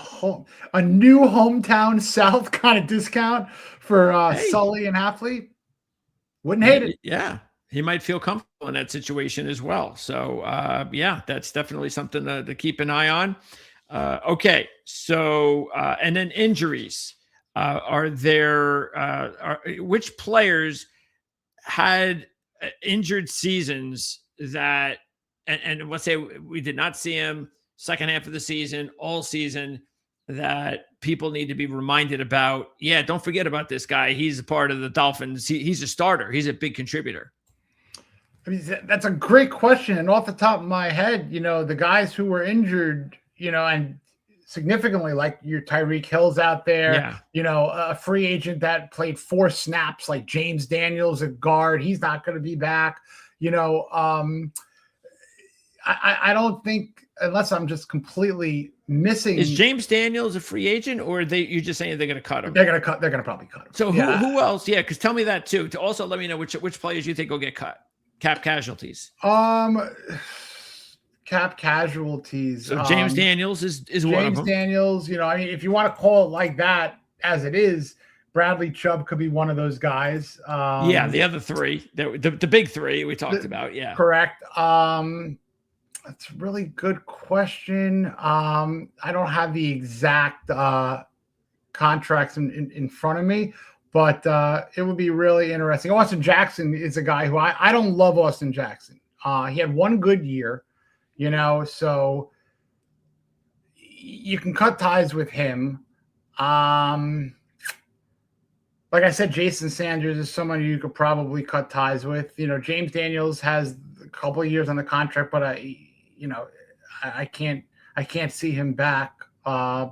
new hometown South kind of discount for Sully and Hafley. Wouldn't hate it. Yeah, he might feel comfortable in that situation as well. So that's definitely something to keep an eye on. Okay, so and then injuries. Are there which players had injured seasons that, and let's say we did not see him second half of the season, all season, that people need to be reminded about? Yeah, don't forget about this guy. He's a part of the Dolphins. He's a starter. He's a big contributor. I mean, that's a great question. And off the top of my head, the guys who were injured, and significantly, like your Tyreek Hill's out there, a free agent that played 4 snaps, like James Daniels, a guard. He's not going to be back. I don't think, unless I'm just completely missing. Is James Daniels a free agent, or you're just saying they're going to cut him? They're going to probably cut him. So who else? Yeah, because tell me that too. To also let me know which players you think will get cut. Cap casualties. Cap casualties. So James Daniels is one of them. James Daniels, if you want to call it like that, as it is, Bradley Chubb could be one of those guys. The other 3, the big 3 we talked about. Yeah, correct. That's a really good question. I don't have the exact contracts in front of me, but it would be really interesting. Austin Jackson is a guy who I don't love Austin Jackson. He had one good year, so you can cut ties with him. Like I said, Jason Sanders is someone you could probably cut ties with. James Daniels has a couple of years on the contract, but I can't see him back. Ty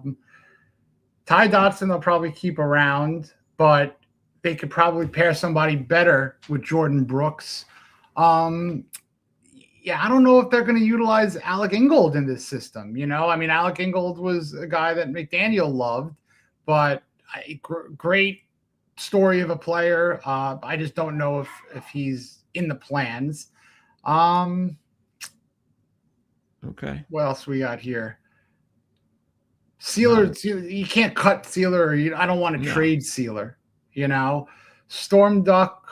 Dotson they'll probably keep around, but they could probably pair somebody better with Jordan Brooks. I don't know if they're going to utilize Alec Ingold in this system. Alec Ingold was a guy that McDaniel loved, but great story of a player. I just don't know if he's in the plans. Okay. What else we got here? Sealer, you can't cut Sealer. I don't want to trade Sealer. Storm Duck,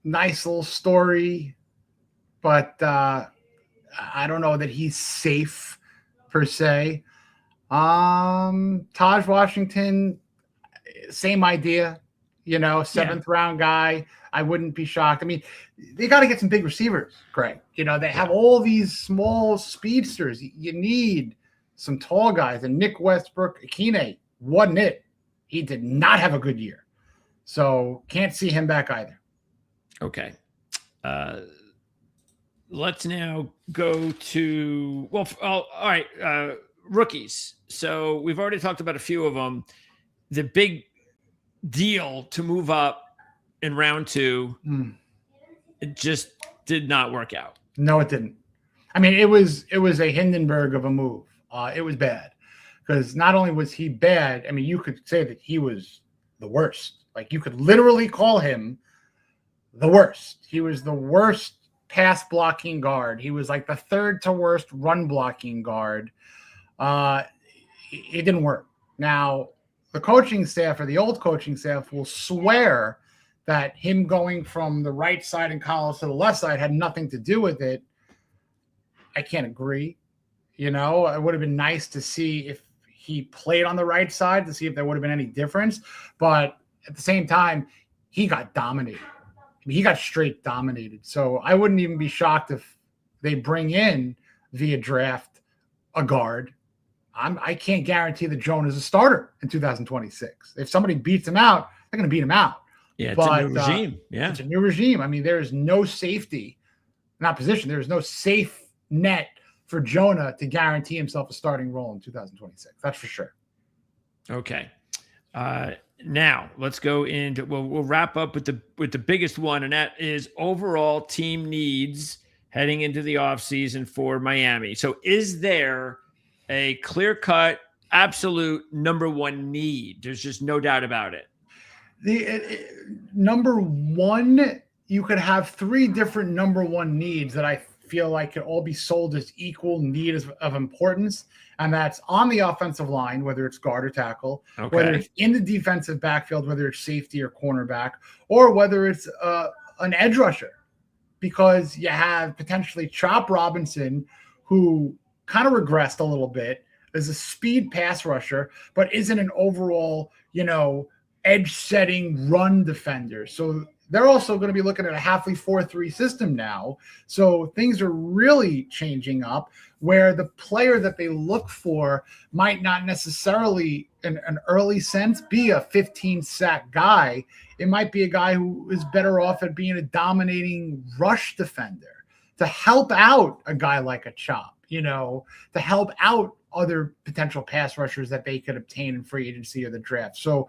nice little story, but I don't know that he's safe per se. Taj Washington, same idea. 7th round guy. I wouldn't be shocked. I mean, they got to get some big receivers, Greg. They have all these small speedsters. You need some tall guys. And Nick Westbrook-Ikine wasn't it. He did not have a good year. So can't see him back either. Okay. Let's now go to, all right, rookies. So we've already talked about a few of them. The big deal to move up in round 2, it just did not work out. No, it didn't. I mean, it was a Hindenburg of a move. It was bad because not only was he bad, I mean, you could say that he was the worst. Like, you could literally call him the worst. He was the worst pass blocking guard. He was like the 3rd to worst run blocking guard. It didn't work. Now, the coaching staff, or the old coaching staff, will swear that him going from the right side in college to the left side had nothing to do with it. I can't agree. It would have been nice to see if he played on the right side to see if there would have been any difference. But at the same time, he got dominated. He got straight dominated. So I wouldn't even be shocked if they bring in via draft a guard. I can't guarantee that Jones is a starter in 2026. If somebody beats him out, they're going to beat him out. Yeah, it's a new regime. It's a new regime. I mean, there is no safety, not position. There is no safe net for Jonah to guarantee himself a starting role in 2026. That's for sure. Okay. Now let's go into, we'll wrap up with the biggest one, and that is overall team needs heading into the offseason for Miami. So is there a clear-cut, absolute number one need? There's just no doubt about it. Number one, you could have three different number one needs that I feel like could all be sold as equal need of importance. And that's on the offensive line, whether it's guard or tackle, whether it's in the defensive backfield, whether it's safety or cornerback, or whether it's an edge rusher, because you have potentially Chop Robinson, who kind of regressed a little bit as a speed pass rusher, but isn't an overall, edge setting run defender. So they're also going to be looking at a Hafley 4-3 system now. So things are really changing up, where the player that they look for might not necessarily in an early sense be a 15 sack guy. It might be a guy who is better off at being a dominating rush defender to help out a guy like a Chop, to help out other potential pass rushers that they could obtain in free agency or the draft. So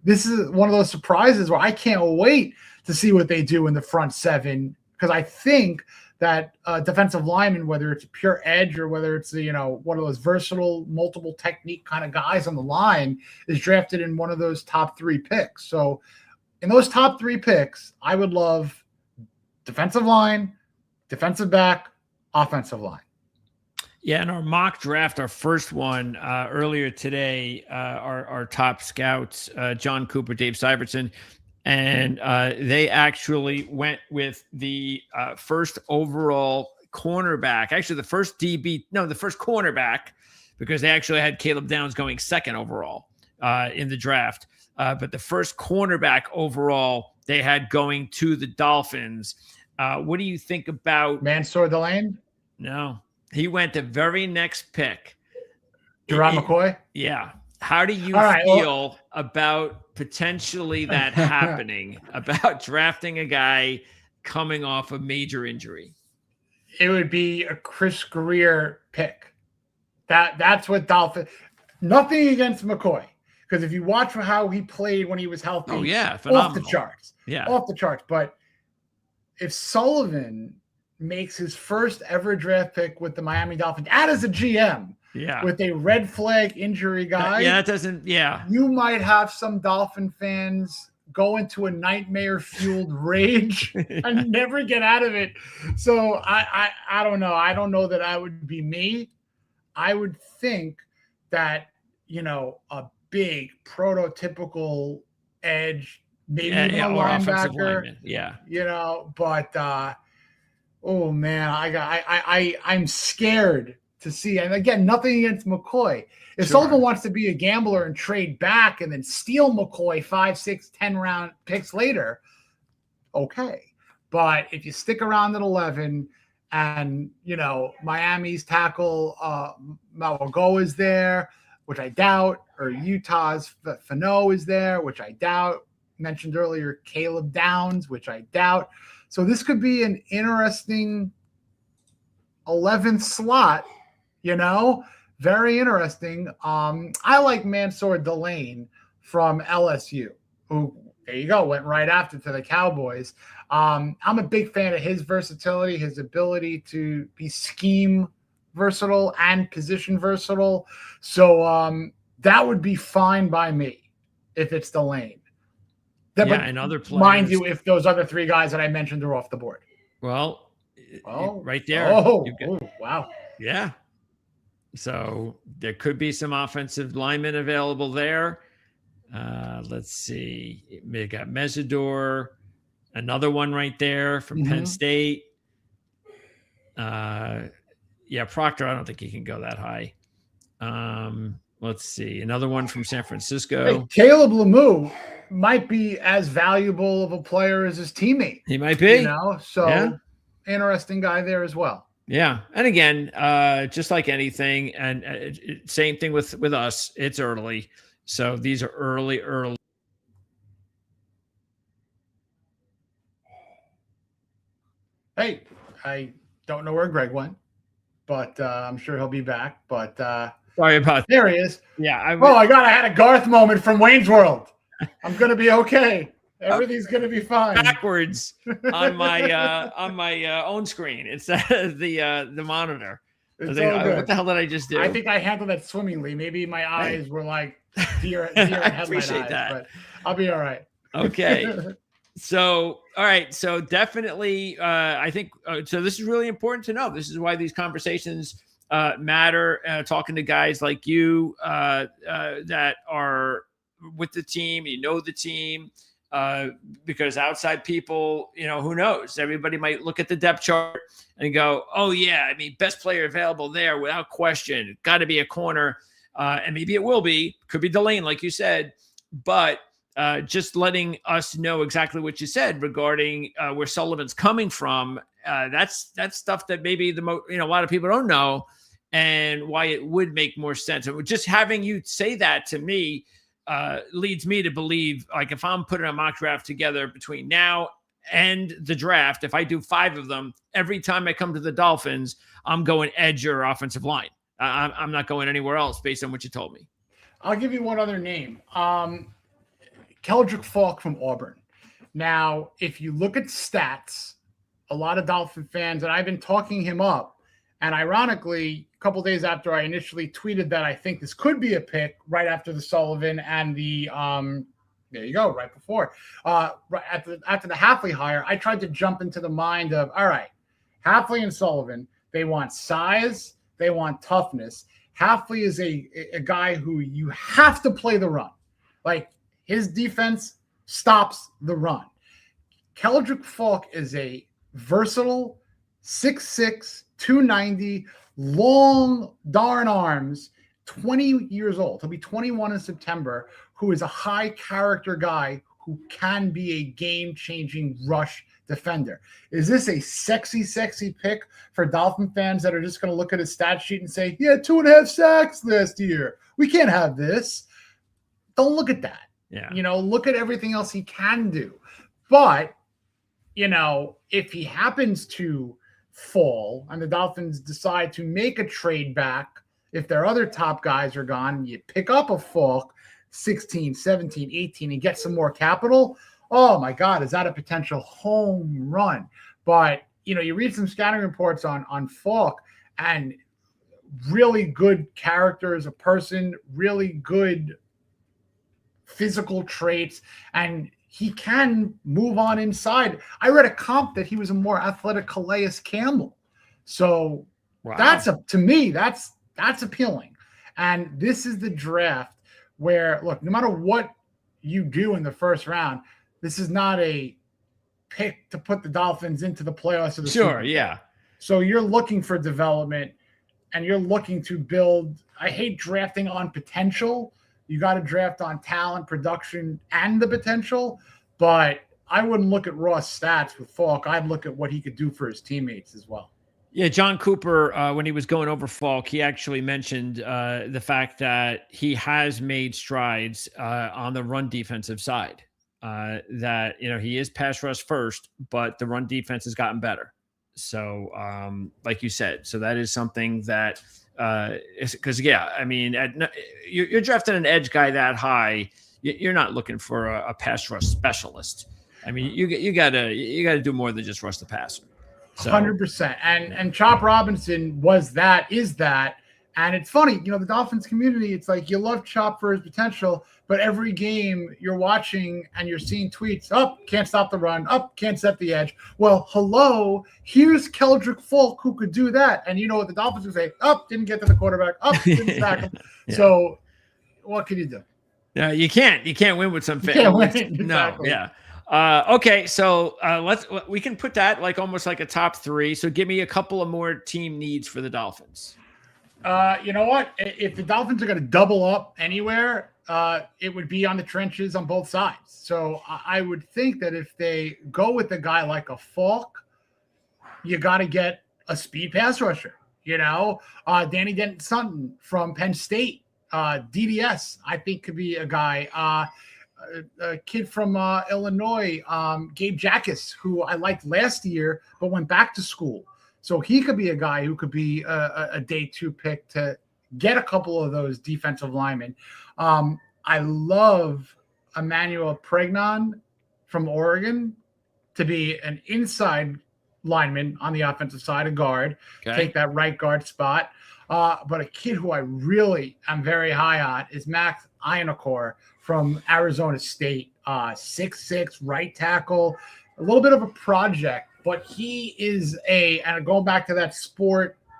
this is one of those surprises where I can't wait to see what they do in the front seven, because I think that defensive lineman, whether it's a pure edge or whether it's one of those versatile, multiple technique kind of guys on the line, is drafted in one of those top three picks. So in those top three picks, I would love defensive line, defensive back, offensive line. Yeah, in our mock draft, our first one earlier today, our top scouts, John Cooper, Dave Syvertson, and they actually went with the first overall cornerback, actually the first cornerback, because they actually had Caleb Downs going second overall in the draft. But the first cornerback overall they had going to the Dolphins. What do you think about Mansour Delane? No. He went the very next pick. Jerron McCoy? Yeah. How do you feel about potentially that happening, about drafting a guy coming off a major injury? It would be a Chris Greer pick. That's what Dolphins. Nothing against McCoy, because if you watch how he played when he was healthy, phenomenal. Off the charts. Yeah, off the charts. But if Sullivan makes his first ever draft pick with the Miami Dolphins, as a GM, with a red flag injury guy, you might have some Dolphin fans go into a nightmare-fueled rage and never get out of it. So I don't know. I don't know that I would be me. I would think that, a big prototypical edge, maybe a linebacker, but oh man, I'm scared to see. And again, nothing against McCoy. If Sullivan wants to be a gambler and trade back and then steal McCoy 5, 6, 10 round picks later, okay. But if you stick around at 11 and, Miami's tackle Malago is there, which I doubt, or Utah's Fano is there, which I doubt. Mentioned earlier, Caleb Downs, which I doubt. So this could be an interesting 11th slot, very interesting. I like Mansour Delane from LSU, who, there you go, went right after to the Cowboys. I'm a big fan of his versatility, his ability to be scheme versatile and position versatile. So that would be fine by me if it's Delane. And other players. Mind you, if those other three guys that I mentioned are off the board. Well, right there. Wow. Yeah. So there could be some offensive linemen available there. Let's see. We got Mesidor, another one right there from Penn State. Proctor, I don't think he can go that high. Let's see. Another one from San Francisco. Hey, Caleb Lemieux might be as valuable of a player as his teammate. He might be. Interesting guy there as well. Yeah. And again, just like anything, and same thing with us, it's early. So these are early. Hey, I don't know where Greg went, but I'm sure he'll be back. But sorry about that. There he is. Yeah. I had a Garth moment from Wayne's World. I'm going to be okay. Everything's going to be fine. Backwards on my own screen instead of the monitor. It's all good. What the hell did I just do? I think I handled that swimmingly. Maybe my eyes were like deer in headlight eyes, that. but I'll be all right. Okay. So, all right. So definitely, I think, so this is really important to know. This is why these conversations matter. Talking to guys like you that are with the team, the team, because outside people, who knows? Everybody might look at the depth chart and go, oh yeah, I mean, best player available there without question. Got to be a corner. And maybe it will be, could be Delane, like you said, but just letting us know exactly what you said regarding where Sullivan's coming from. That's stuff that maybe a lot of people don't know, and why it would make more sense. And just having you say that to me leads me to believe, like, if I'm putting a mock draft together between now and the draft, if I do 5 of them, every time I come to the Dolphins, I'm going edge or offensive line. I'm not going anywhere else based on what you told me. I'll give you one other name. Keldrick Falk from Auburn. Now, if you look at stats, a lot of Dolphin fans, and I've been talking him up, and ironically, a couple days after I initially tweeted that I think this could be a pick right after the Sullivan and the there you go, right before. Right after the Hafley hire, I tried to jump into the mind of, all right, Hafley and Sullivan, they want size, they want toughness. Hafley is a guy who you have to play the run. Like, his defense stops the run. Keldrick Falk is a versatile 6'6", 290, long darn arms, 20 years old. He'll be 21 in September, who is a high character guy who can be a game-changing rush defender. Is this a sexy pick for Dolphin fans that are just going to look at his stat sheet and say, yeah, 2.5 sacks last year? We can't have this. Don't look at that. Yeah. Look at everything else he can do. But, if he happens to fall and the Dolphins decide to make a trade back, if their other top guys are gone, you pick up a Falk, 16, 17, 18, and get some more capital. Oh my God, is that a potential home run? But, you read some scouting reports on Falk, and really good character as a person, really good physical traits, and he can move on inside. I read a comp that he was a more athletic Calais Campbell. So wow. To me, that's appealing. And this is the draft where, look, no matter what you do in the first round, this is not a pick to put the Dolphins into the playoffs of the Super Bowl. Yeah. So you're looking for development, and you're looking to build. I hate drafting on potential. You got to draft on talent, production, and the potential. But I wouldn't look at raw stats with Falk. I'd look at what he could do for his teammates as well. Yeah, John Cooper, when he was going over Falk, he actually mentioned the fact that he has made strides on the run defensive side. That, he is pass rush first, but the run defense has gotten better. So, like you said, so that is something that because you're drafting an edge guy that high, you're not looking for a pass rush specialist. I mean, you gotta do more than just rush the passer. So. 100%. And Chop Robinson is that. And it's funny, the Dolphins community, it's like you love Chop for his potential, but every game you're watching and you're seeing tweets, can't stop the run, can't set the edge. Well, hello, here's Keldrick Falk who could do that. And you know what the Dolphins would say? Didn't get to the quarterback, didn't sack him. Yeah. So what can you do? Yeah, you can't win with some fans. You can't win, exactly. No, yeah. Okay, so we can put that like almost like a top 3. So give me a couple of more team needs for the Dolphins. You know what? If the Dolphins are going to double up anywhere, it would be on the trenches on both sides. So I would think that if they go with a guy like a Falk, you got to get a speed pass rusher. Danny Denton-Sutton from Penn State, DDS, I think could be a guy. A kid from Illinois, Gabe Jackus, who I liked last year but went back to school. So he could be a guy who could be a day 2 pick to get a couple of those defensive linemen. I love Emmanuel Pregnon from Oregon to be an inside lineman on the offensive side, a guard, take that right guard spot. But a kid who I really am very high on is Max Ianacor from Arizona State, 6'6", right tackle, a little bit of a project, but he is and going back to that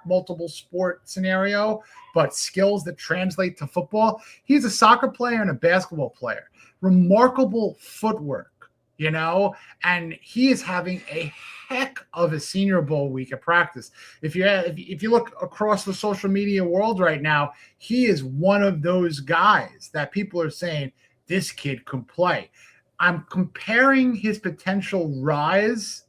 multiple sport scenario, but skills that translate to football. He's a soccer player and a basketball player. Remarkable footwork, and he is having a heck of a Senior Bowl week at practice. If you look across the social media world right now, he is one of those guys that people are saying, this kid can play. I'm comparing his potential rise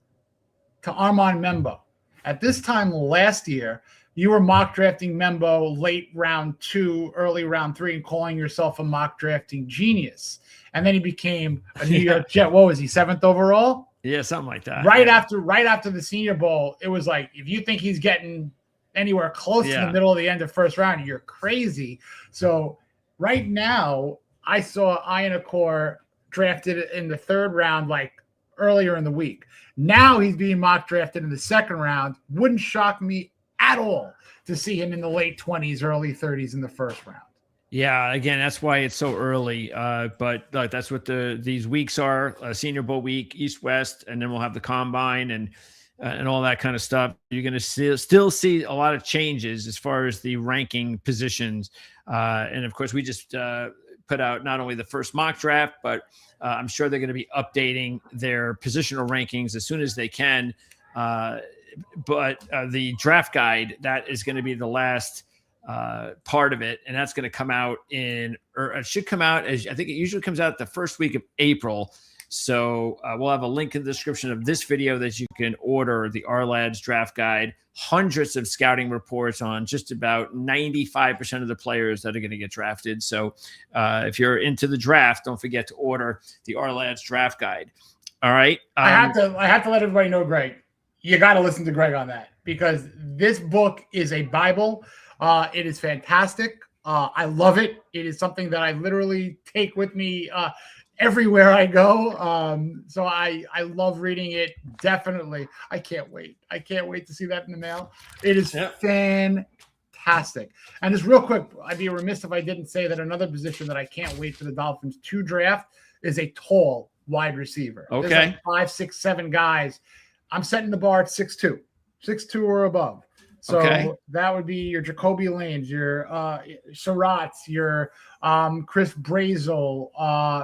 to Armand Membo. At this time last year, you were mock drafting Membo late round 2, early round 3, and calling yourself a mock drafting genius. And then he became a New York Jet. What was he, 7th overall? Yeah, something like that. Right after the Senior Bowl, it was like, if you think he's getting anywhere close to the middle of the end of first round, you're crazy. So right now, I saw Ianacor drafted in the 3rd round, like earlier in the week. Now he's being mock drafted in the 2nd round. Wouldn't shock me at all to see him in the late 20s, early 30s in the 1st round. Yeah, again, that's why it's so early. But that's what these weeks are: Senior Bowl week, East West, and then we'll have the combine and all that kind of stuff. You're going to still see a lot of changes as far as the ranking positions. And of course, we just put out not only the first mock draft, but I'm sure they're going to be updating their positional rankings as soon as they can. But the draft guide, that is going to be the last part of it, and that's going to come out or it should come out, as I think it usually comes out the first week of April. So we'll have a link in the description of this video that you can order the Ourlads draft guide. Hundreds of scouting reports on just about 95% of the players that are going to get drafted. So if you're into the draft, don't forget to order the Ourlads draft guide. All right. I have to let everybody know, Greg, you got to listen to Greg on that, because this book is a Bible. It is fantastic. I love it. It is something that I literally take with me everywhere I go. So I love reading it. Definitely. I can't wait. I can't wait to see that in the mail. It is fantastic. And just real quick, I'd be remiss if I didn't say that another position that I can't wait for the Dolphins to draft is a tall wide receiver. Okay. There's like 5, 6, 7 guys. I'm setting the bar at 6'2", 6'2" or above. So that would be your Jacoby Lanes, your Surratt's, your Chris Brazel,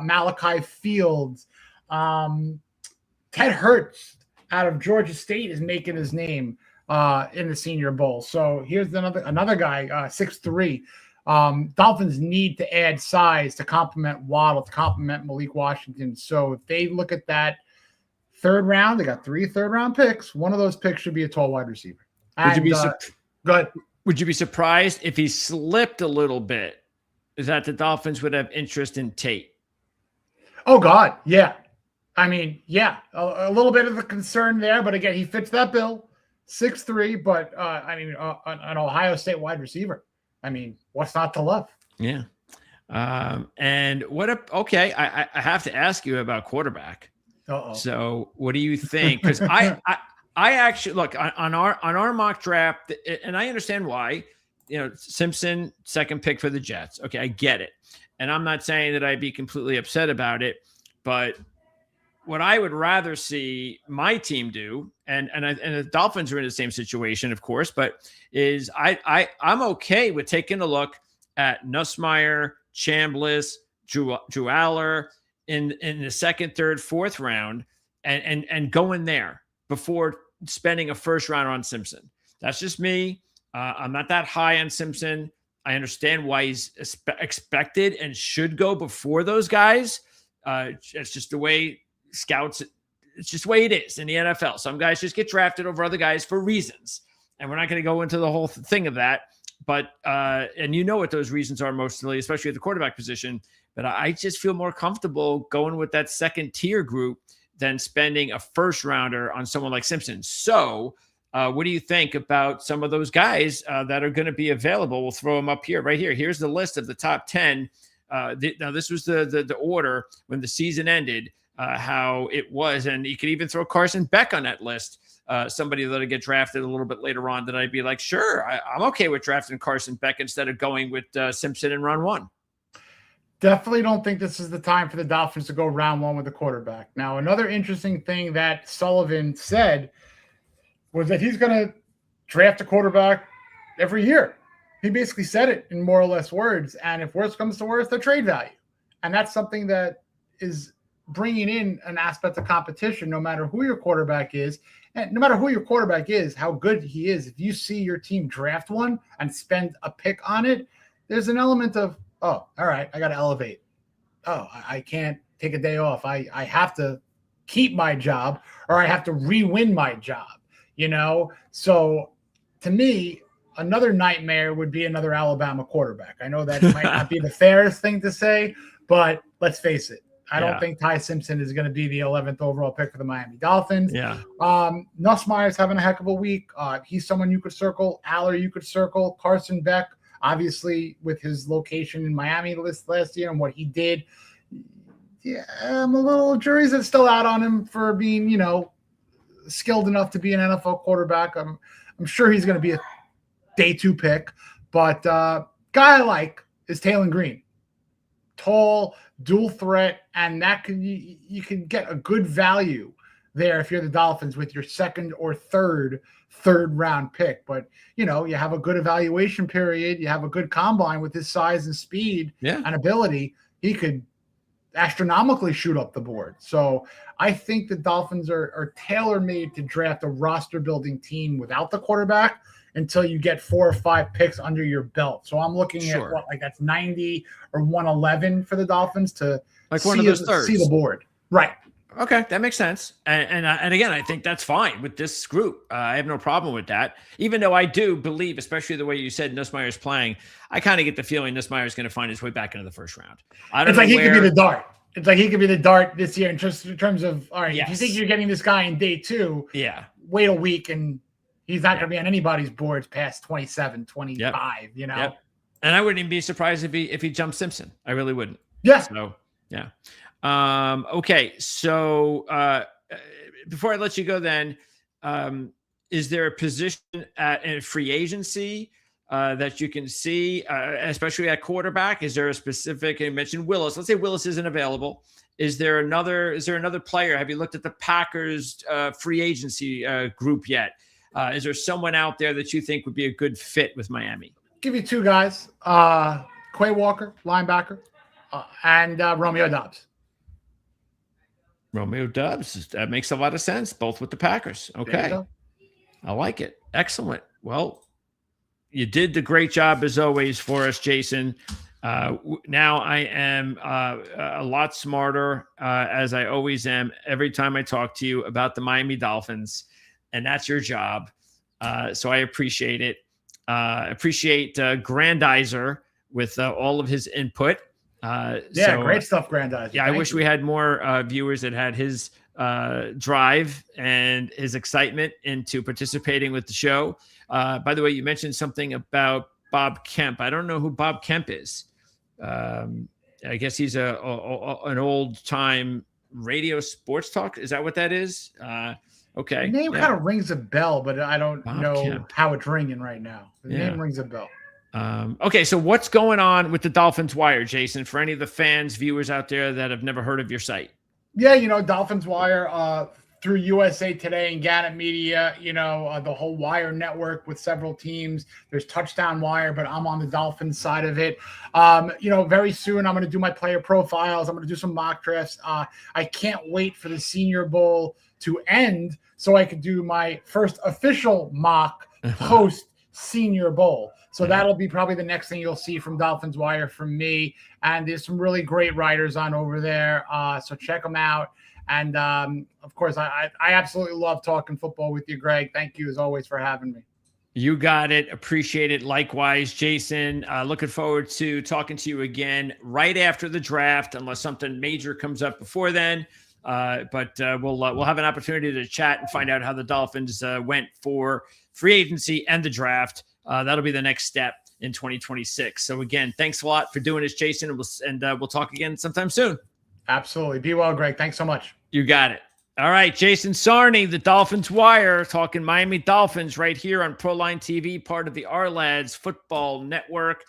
Malachi Fields, Ted Hurts out of Georgia State is making his name in the Senior Bowl. So here's another guy, 6'3". Dolphins need to add size to complement Waddle, to complement Malik Washington. So if they look at that 3rd round, they got 3 3rd-round picks. One of those picks should be a tall wide receiver. Would you be surprised if he slipped a little bit? Is that the Dolphins would have interest in Tate? Oh, God, yeah. I mean, yeah, a little bit of a concern there. But again, he fits that bill, 6'3", but an Ohio State wide receiver. I mean, what's not to love? Yeah. And I have to ask you about quarterback. Uh-oh. So what do you think? Because I actually look on our mock draft, and I understand why. Simpson, 2nd pick for the Jets. Okay, I get it, and I'm not saying that I'd be completely upset about it, but what I would rather see my team do, and the Dolphins are in the same situation, of course, but is I'm okay with taking a look at Nussmeier, Chambliss, Drew Aller in the 2nd, 3rd, 4th round, and going there before spending a 1st round on Simpson. That's just me. I'm not that high on Simpson. I understand why he's expected and should go before those guys. It's just the way scouts, it's just the way it is in the NFL. Some guys just get drafted over other guys for reasons. And we're not going to go into the whole thing of that. But, and you know what those reasons are mostly, especially at the quarterback position. But I just feel more comfortable going with that 2nd tier group than spending a 1st rounder on someone like Simpson. So what do you think about some of those guys that are going to be available? We'll throw them up here, right here. Here's the list of the top 10. Now, this was the order when the season ended. how it was. And you could even throw Carson Beck on that list. Somebody that'll get drafted a little bit later on that I'd be like, sure, I'm okay with drafting Carson Beck instead of going with Simpson in round 1. Definitely don't think this is the time for the Dolphins to go round 1 with the quarterback. Now, another interesting thing that Sullivan said was that he's going to draft a quarterback every year. He basically said it in more or less words. And if worse comes to worse, the trade value. And that's something that is bringing in an aspect of competition, no matter who your quarterback is. And no matter who your quarterback is, how good he is, if you see your team draft one and spend a pick on it, there's an element of, oh, all right, I got to elevate. Oh, I can't take a day off. I have to keep my job, or I have to re-win my job, you know? So to me, another nightmare would be another Alabama quarterback. I know that might not be the fairest thing to say, but let's face it. I don't think Ty Simpson is going to be the 11th overall pick for the Miami Dolphins. Yeah. Nussmeier's having a heck of a week. He's someone you could circle. Aller, you could circle. Carson Beck, obviously, with his location in Miami last year and what he did. Yeah, I'm a little jury's still out on him for being, you know, skilled enough to be an NFL quarterback. I'm sure he's going to be a day 2 pick. But guy I like is Taylor Green. Tall, dual threat, and that can you can get a good value there if you're the Dolphins with your second or third round pick. But you know, you have a good evaluation period, you have a good combine with his size and speed and ability, he could astronomically shoot up the board. So I think the Dolphins are tailor-made to draft a roster building team without the quarterback until you get 4 or 5 picks under your belt. So I'm looking at what, like that's 90 or 111 for the Dolphins to like one of those thirds. See the board. Right. Okay, that makes sense. And again, I think that's fine with this group. I have no problem with that. Even though I do believe, especially the way you said Nussmeier's playing, I kind of get the feeling Nussmeier's going to find his way back into the first round. It's like he could be the dart. It's like he could be the dart this year in terms of, all right, if you think you're getting this guy in day 2, wait a week and he's not going to be on anybody's boards past 27, 25, you know? And I wouldn't even be surprised if he jumped Simpson. I really wouldn't. Yes. So, yeah. Okay. So before I let you go then, is there a position in free agency that you can see, especially at quarterback? Is there a specific, you mentioned Willis. Let's say Willis isn't available. Is there another player? Have you looked at the Packers free agency group yet? Is there someone out there that you think would be a good fit with Miami? Give you 2 guys, Quay Walker, linebacker, and Romeo Doubs. Romeo Doubs, that makes a lot of sense, both with the Packers. Okay. I like it. Excellent. Well, you did the great job as always for us, Jason. Now I am a lot smarter, as I always am, every time I talk to you about the Miami Dolphins. And that's your job. So I appreciate it. Appreciate Grandizer with all of his input. Great stuff, Grandizer. Yeah, I wish we had more viewers that had his drive and his excitement into participating with the show. By the way, you mentioned something about Bob Kemp. I don't know who Bob Kemp is. I guess he's an old-time radio sports talk. Is that what that is? Okay. The name kind of rings a bell, but I don't know how it's ringing right now. The name rings a bell. Okay, so what's going on with the Dolphins Wire, Jason, for any of the fans, viewers out there that have never heard of your site? Yeah, you know, Dolphins Wire through USA Today and Gannett Media, you know, the whole Wire network with several teams. There's Touchdown Wire, but I'm on the Dolphins side of it. You know, very soon I'm going to do my player profiles. I'm going to do some mock drafts. I can't wait for the Senior Bowl to end so I could do my first official mock post Senior Bowl. So that'll be probably the next thing you'll see from Dolphins Wire from me. And there's some really great writers on over there. So check them out. And of course, I absolutely love talking football with you, Greg. Thank you as always for having me. You got it. Appreciate it. Likewise, Jason. Looking forward to talking to you again right after the draft, unless something major comes up before then. But we'll have an opportunity to chat and find out how the Dolphins went for free agency and the draft. That'll be the next step in 2026. So again, thanks a lot for doing this, Jason. And we'll talk again sometime soon. Absolutely. Be well, Greg. Thanks so much. You got it. All right, Jason Sarney, the Dolphins Wire, talking Miami Dolphins right here on Proline TV, part of the Ourlads Football Network.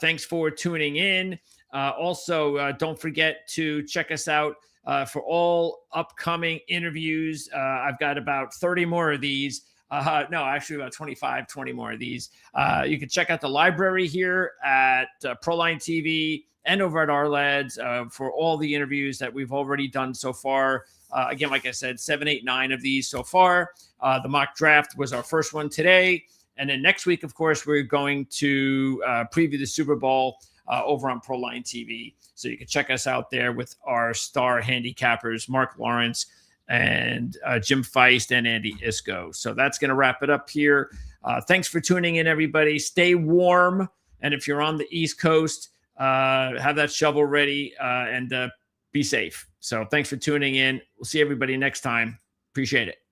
Thanks for tuning in. Also, don't forget to check us out for all upcoming interviews. I've got about 30 more of these. No, actually about 20 more of these. You can check out the library here at Proline TV and over at Ourlads for all the interviews that we've already done so far. Again, like I said, 7, 8, 9 of these so far. The mock draft was our first one today. And then next week, of course, we're going to preview the Super Bowl over on Proline TV. So you can check us out there with our star handicappers, Mark Lawrence and Jim Feist and Andy Isco. So that's going to wrap it up here. Thanks for tuning in, everybody. Stay warm. And if you're on the East Coast, have that shovel ready and be safe. So thanks for tuning in. We'll see everybody next time. Appreciate it.